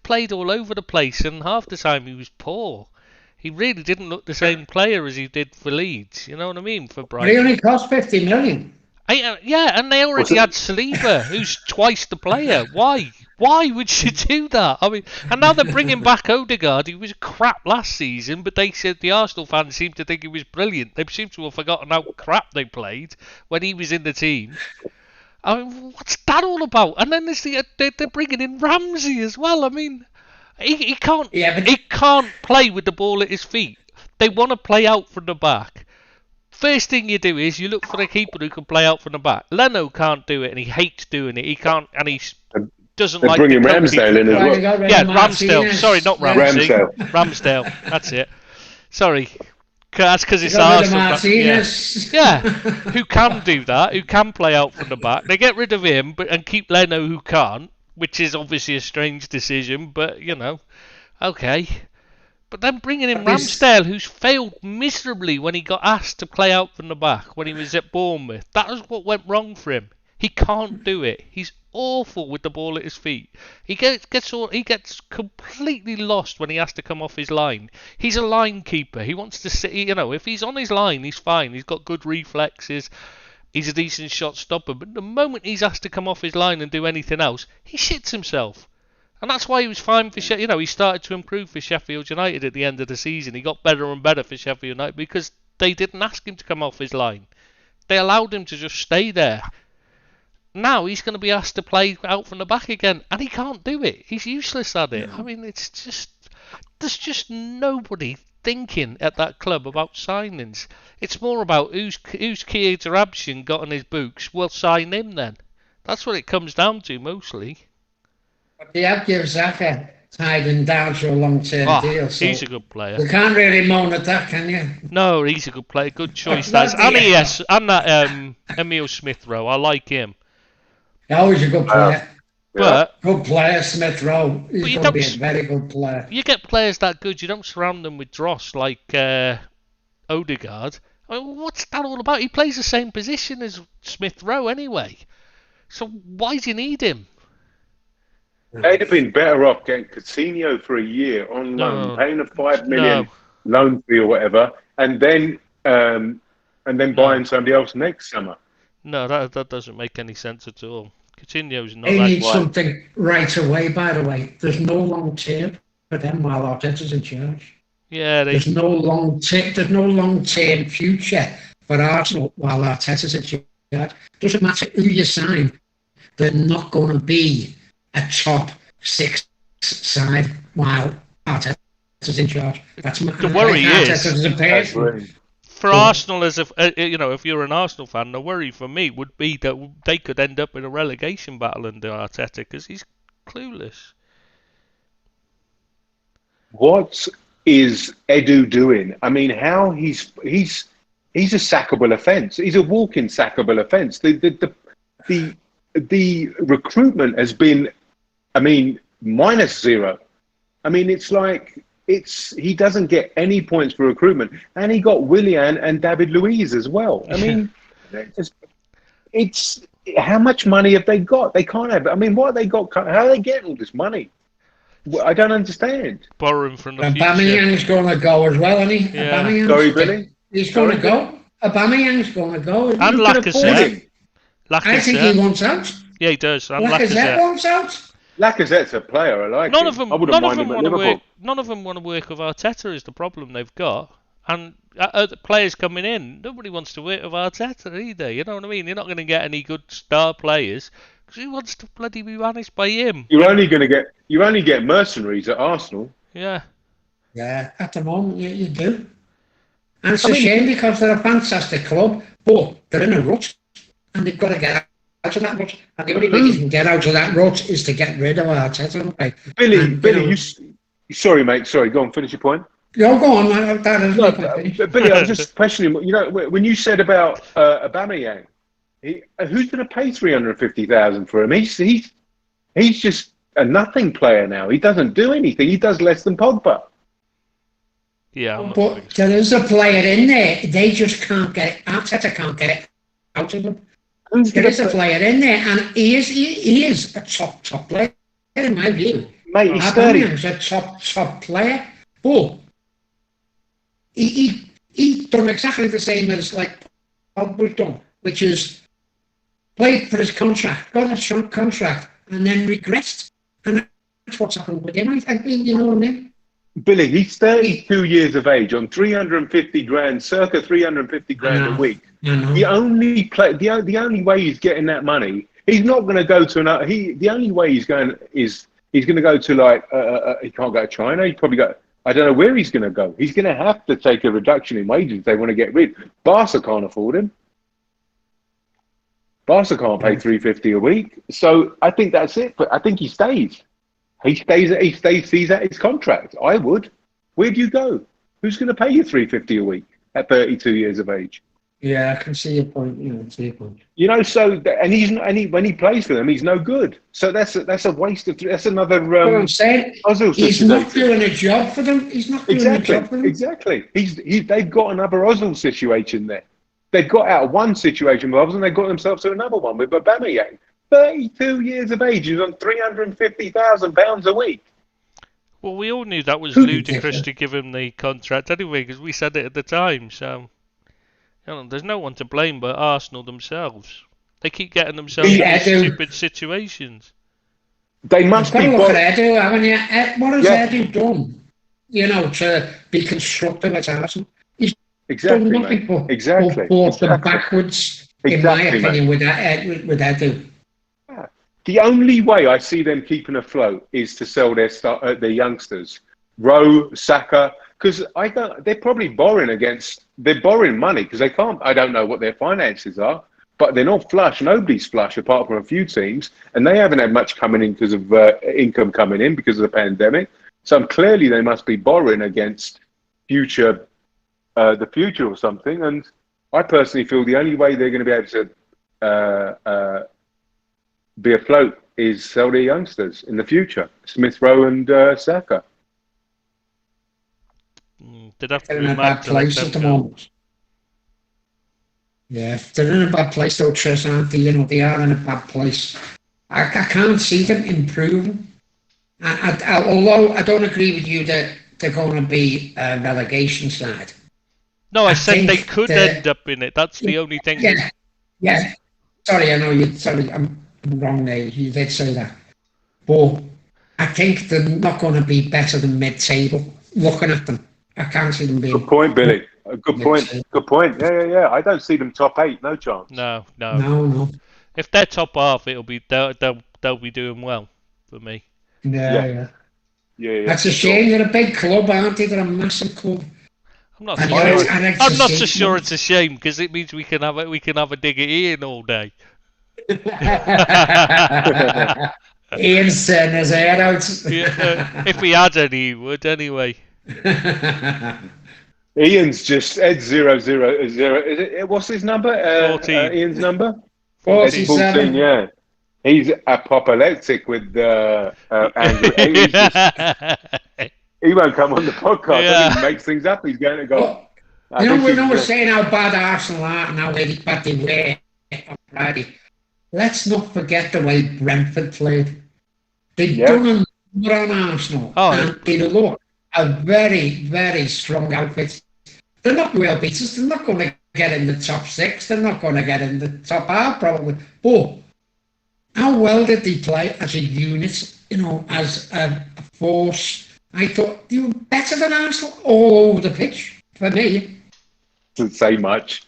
played all over the place, and half the time he was poor. He really didn't look the same player as he did for Leeds. You know what I mean? For Brighton. But he only cost 50 million. Yeah, and they already had Saliba, who's twice the player. Why? Why would you do that? I mean, and now they're bringing back Odegaard. He was crap last season, but they said the Arsenal fans seem to think he was brilliant. They seem to have forgotten how crap they played when he was in the team. I mean, what's that all about? And then they're bringing in Ramsey as well. I mean, he can't. Yeah, he can't play with the ball at his feet. They want to play out from the back. First thing you do is you look for a keeper who can play out from the back. Leno can't do it, and he hates doing it. He can't, and he doesn't like. Bringing Ramsdale in as well. Yeah, Ramsdale. Sorry, not Ramsey. Ramsdale. That's it. Sorry. That's because it's Arsenal. Yeah, who can do that? Who can play out from the back? They get rid of him, and keep Leno, who can't, which is obviously a strange decision. But okay. But then bringing in Ramsdale, who's failed miserably when he got asked to play out from the back when he was at Bournemouth. That was what went wrong for him. He can't do it. He's awful with the ball at his feet. He gets completely lost when he has to come off his line. He's a line keeper. He wants to sit. If he's on his line, he's fine. He's got good reflexes. He's a decent shot stopper. But the moment he's asked to come off his line and do anything else, he shits himself. And that's why he was fine for he started to improve for Sheffield United at the end of the season. He got better and better for Sheffield United because they didn't ask him to come off his line. They allowed him to just stay there. Now he's going to be asked to play out from the back again, and he can't do it. He's useless at it. I mean, there's just nobody. thinking at that club about signings. It's more about who's Keita Abshin got on his books. We'll sign him then. That's what it comes down to mostly. But they have given Xhaka tied him down to a long-term deal. So he's a good player. you can't really moan at that, can you? No, he's a good player. Good choice. And that Emil Smith Rowe. I like him. Oh, he's a good player. But good player, Smith Rowe. He's going to be a very good player. You get players that good, you don't surround them with dross like Odegaard. I mean, what's that all about? He plays the same position as Smith Rowe anyway. So why do you need him? They'd have been better off getting Coutinho for a year on loan, paying a $5 million loan fee or whatever, and then buying somebody else next summer. No, that doesn't make any sense at all. Coutinho's not. They need something right away. By the way, there's no long term for them while Arteta's in charge. Yeah, there's no long term future for Arsenal while Arteta's in charge. Doesn't matter who you sign, they're not going to be a top 6 side while Arteta's in charge. That's my the worry is for Arsenal, as if you're an Arsenal fan, the worry for me would be that they could end up in a relegation battle under Arteta because he's clueless. What is Edu doing? I mean, how he's a sackable offence. He's a walking sackable offence. The recruitment has been, -0. I mean, it's like he doesn't get any points for recruitment, and he got Willian and David Luiz as well. I mean, it's how much money have they got? They can't have. I mean, what have they got? How are they getting all this money? I don't understand. Borrowing from the future. Aubameyang's going to go as well, isn't he? Yeah. Sorry, Billy. He's going to go. Aubameyang's going to go. And Lacazette. I think he wants out. Yeah, he does. And Lacazette wants out. Lacazette's a player. I like him. I wouldn't mind him at Liverpool. None of them want to work with Arteta is the problem they've got. And players coming in, nobody wants to work with Arteta either. You know what I mean? You're not going to get any good star players because who wants to bloody be managed by him? You only get mercenaries at Arsenal. Yeah. Yeah, at the moment you do. And it's a shame because they're a fantastic club, but they're in a rut and they've got to get out of that rut. And the only way you can get out of that rut is to get rid of Arteta. Right? Billy, sorry, mate. Sorry, go on, finish your point. No, go on. Billy, I was just questioning. When you said about Aubameyang, who's going to pay $350,000 for him? He's just a nothing player now. He doesn't do anything. He does less than Pogba. Yeah, but there is a player in there. They just can't get it. Arteta can't get it out of them. There is a player in there, and he is a top player in my view. Mate, he's 30. He's a top player, but he done exactly the same as like Pogba's done, which is played for his contract, got a short contract, and then regressed. And that's what's happened with him. I think, you know what I mean? Billy, he's 32 years of age on 350 grand, circa 350 grand a week. The only way he's getting that money, he's not going to go to another. The only way he's going is he's going to go to he can't go to China. He's probably got. I don't know where he's going to go. He's going to have to take a reduction in wages if they want to get rid. Barca can't afford him. Barca can't pay 350 a week. So I think that's it. But I think he stays. He sees out his contract. I would. Where do you go? Who's going to pay you $350 a week at 32 years of age? Yeah, I can see your point. When he plays for them, he's no good. So that's a waste of. That's another. What I'm saying, he's not doing a job for them. He's not doing a job for them. Exactly. They've got another Ozil situation there. They've got out of one situation with Ozil, and they got themselves to another one with Aubameyang. 32 years of age, he's on £350,000 a week. Well, we all knew that was ludicrous to give him the contract anyway, because we said it at the time. So, there's no one to blame but Arsenal themselves. They keep getting themselves in stupid situations. They must be. Look at Edu, haven't you? What has Edu done? To be constructive at Arsenal. He's done nothing but brought them backwards. In my opinion, with Edu. The only way I see them keeping afloat is to sell their youngsters. Rowe, Saka, because I don't. They're probably borrowing against. They're borrowing money because they can't. I don't know what their finances are, but they're not flush. Nobody's flush apart from a few teams, and they haven't had much coming in because of income coming in because of the pandemic. So clearly, they must be borrowing against the future or something. And I personally feel the only way they're going to be able to be afloat is sell their youngsters in the future, Smith Rowe and Saka. They'd have to They're be in a mad bad to let place them at the go. moment. Yeah, they're in a bad place though, Tris, aren't they? You know, they are in a bad place. I can't see them improving. Although I don't agree with you that they're going to be a relegation side. No, I said they think could end up in it. That's the only thing. Yeah. Sorry, I know you. Sorry, I'm wrong there. You did say that. But I think they're not going to be better than mid-table. Looking at them, I can't see them being. Good point, Billy. Good point. Good point. Yeah. I don't see them top 8. No chance. No. If they're top half, it'll be they'll be doing well for me. Yeah. Yeah. That's a shame. They're a big club, aren't they? They're a massive club. I'm not And so yeah, sure. and it's I'm a not so shame. sure it's a shame because it means we can have a dig at Ian all day. Ian's setting his head out. If we had any, he would anyway. Ian's just Ed 000. Is it, what's his number? 14. Ian's number? 47. 14, yeah. He's apoplectic with Andrew. He won't come on the podcast. Yeah. He makes things up. He's going to go. Well, we're saying how bad Arsenal are and how bad they were on Friday. Let's not forget the way Brentford played. They've done a number on Arsenal. And they look a very, very strong outfit. They're not real beaters. They're not going to get in the top 6. They're not going to get in the top half, probably. But how well did they play as a unit, as a force? I thought they were better than Arsenal all over the pitch, for me. Doesn't say much.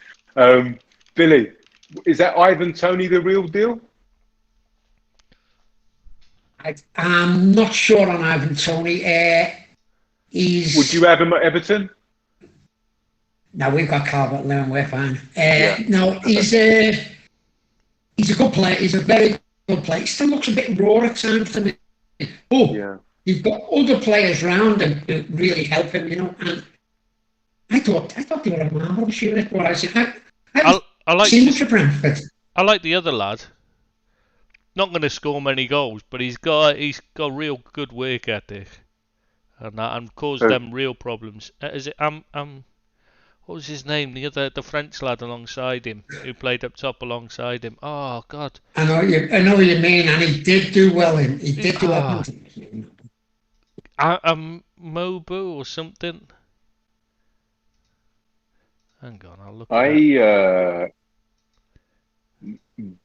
Billy, is that Ivan Toney the real deal? I'm not sure on Ivan Toney. Would you have him at Everton? No, we've got Calvert-Lewin. We're fine. No, he's a good player. He's a very good player. He still looks a bit raw at times to me. You've got other players around him who really help him, And I thought they were a marvellous unit. I like seen much of Brentford. I like the other lad. Not going to score many goals, but he's got real good work ethic, and caused them real problems. Is it what was his name? The French lad alongside him who played up top alongside him. Oh God! I know what you mean, and he did do well. He did do well. Mobu or something. Hang on, I'll look.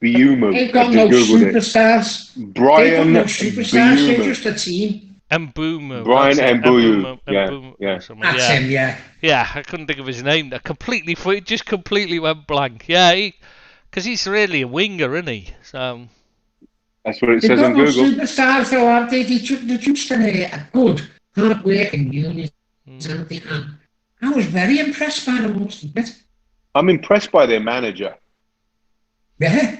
Biuma. They've got no superstars. Brian. They've got no superstars. They're just a team. Mbeumo. Brian Mbeumo. Yeah. That's him. Yeah. Yeah, I couldn't think of his name. It just completely went blank. Yeah, because he's really a winger, isn't he? So. That's what it says on Google. They've got no superstars, though, are they? They're just a good, hard-working unit. I was very impressed by them most of it. I'm impressed by their manager. Yeah.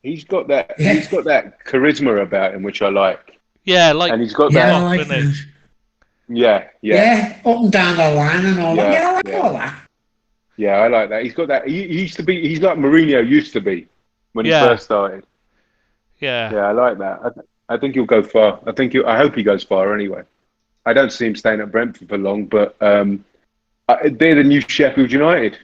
He's got that. Yeah. He's got that charisma about him, which I like. Yeah, and he's got that. I like that. Yeah, up and down the line and all that. Yeah, I like all that. Yeah, I like that. He's got that. He used to be. He's like Mourinho used to be when he first started. Yeah. Yeah, I like that. I think he'll go far. I hope he goes far anyway. I don't see him staying at Brentford for long, but they're the new Sheffield United.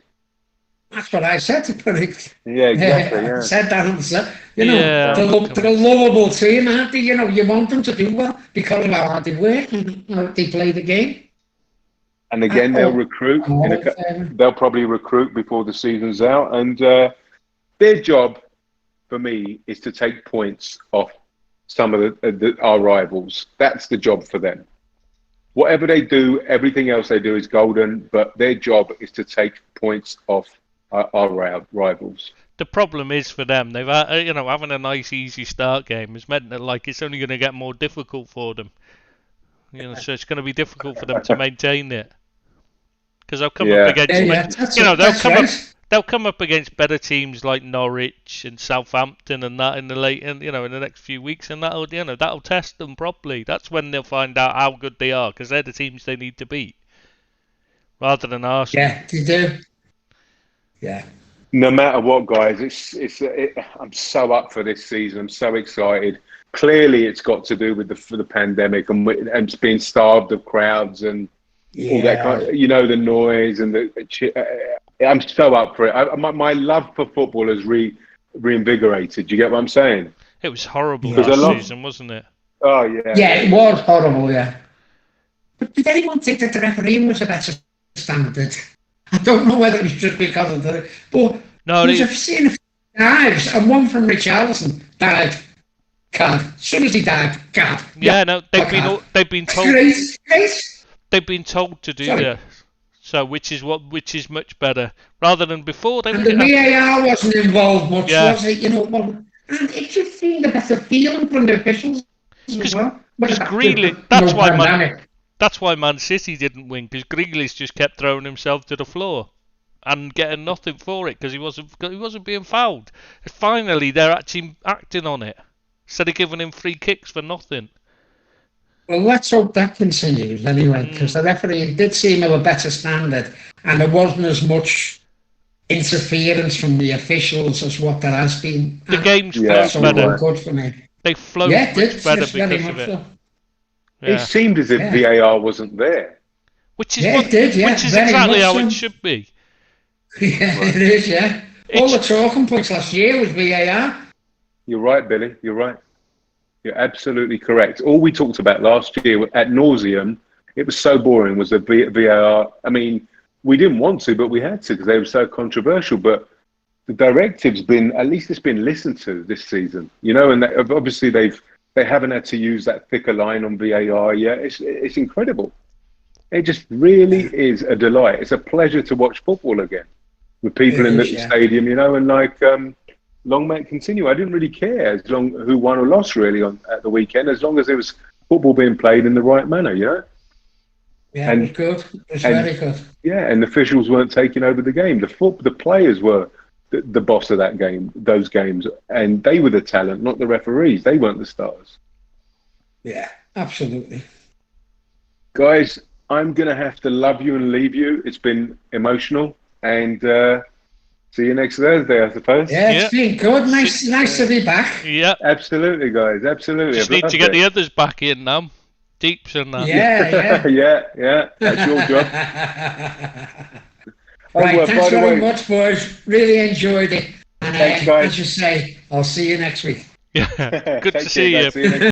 That's what I said to predict. Yeah, exactly. Yeah. I said that on the they're a lovable team, aren't they? You want them to do well because of how hard they work and how they play the game. And again, they'll recruit. They'll probably recruit before the season's out. And their job, for me, is to take points off some of our rivals. That's the job for them. Whatever they do, everything else they do is golden. But their job is to take points off our rivals. The problem is for them, they've having a nice easy start game has meant that it's only going to get more difficult for them. So it's going to be difficult for them to maintain it because they'll come Yeah. up against, they'll come up against better teams like Norwich and Southampton and that in the next few weeks, and that'll test them properly. That's when they'll find out how good they are because they're the teams they need to beat, rather than Arsenal. Yeah, they do. Yeah. No matter what, guys, I'm so up for this season. I'm so excited. Clearly, it's got to do with the pandemic and being starved of crowds and all that kind of, the noise and I'm so up for it. My love for football has reinvigorated. Do you get what I'm saying? It was horrible last season, wasn't it? Oh yeah. Yeah, it was horrible. Yeah. But did anyone think that the refereeing was a better standard? I don't know whether it's just because of the. But I've seen a few dives, and one from Richarlison died. Card. As soon as he died, card. Yeah, no, they've been told. They've been told to do that. So which is much better rather than before. The VAR wasn't involved much, was it? And it just seemed a better feeling from the officials as well. Because that's why Man City didn't win, because Grealish just kept throwing himself to the floor and getting nothing for it because he wasn't being fouled. Finally, they're actually acting on it instead of giving him free kicks for nothing. Well, let's hope that continues anyway, because the referee did seem of a better standard, and there wasn't as much interference from the officials as what there has been. The game's flowed better. Good for me. They flowed much better because of it. So. Yeah. It seemed as if VAR wasn't there. Which is exactly how it should be. Yeah, it is, yeah. All the talking points last year was VAR. You're right, Billy. You're right. You're absolutely correct. All we talked about last year ad nauseum, it was so boring, was the VAR. I mean, we didn't want to, but we had to because they were so controversial. But the directive's at least it's been listened to this season, and obviously they haven't had to use that thicker line on VAR yet. It's incredible. It just really is a delight. It's a pleasure to watch football again with people in the stadium, and long may it continue. I didn't really care as long who won or lost really at the weekend, as long as there was football being played in the right manner, Yeah, it was good. It was very good. Yeah, and the officials weren't taking over the game. The players were the boss of those games, and they were the talent, not the referees. They weren't the stars. Yeah, absolutely. Guys, I'm going to have to love you and leave you. It's been emotional, and see you next Thursday, I suppose. Yeah, it's been good. Nice to be back. Yeah. Absolutely, guys. Absolutely. Just need to get the others back in now. Deeps and that. Yeah. That's your job. Right, thanks very much, boys. Really enjoyed it. And thanks, guys. as you say, I'll see you next week. Yeah. Good to see you.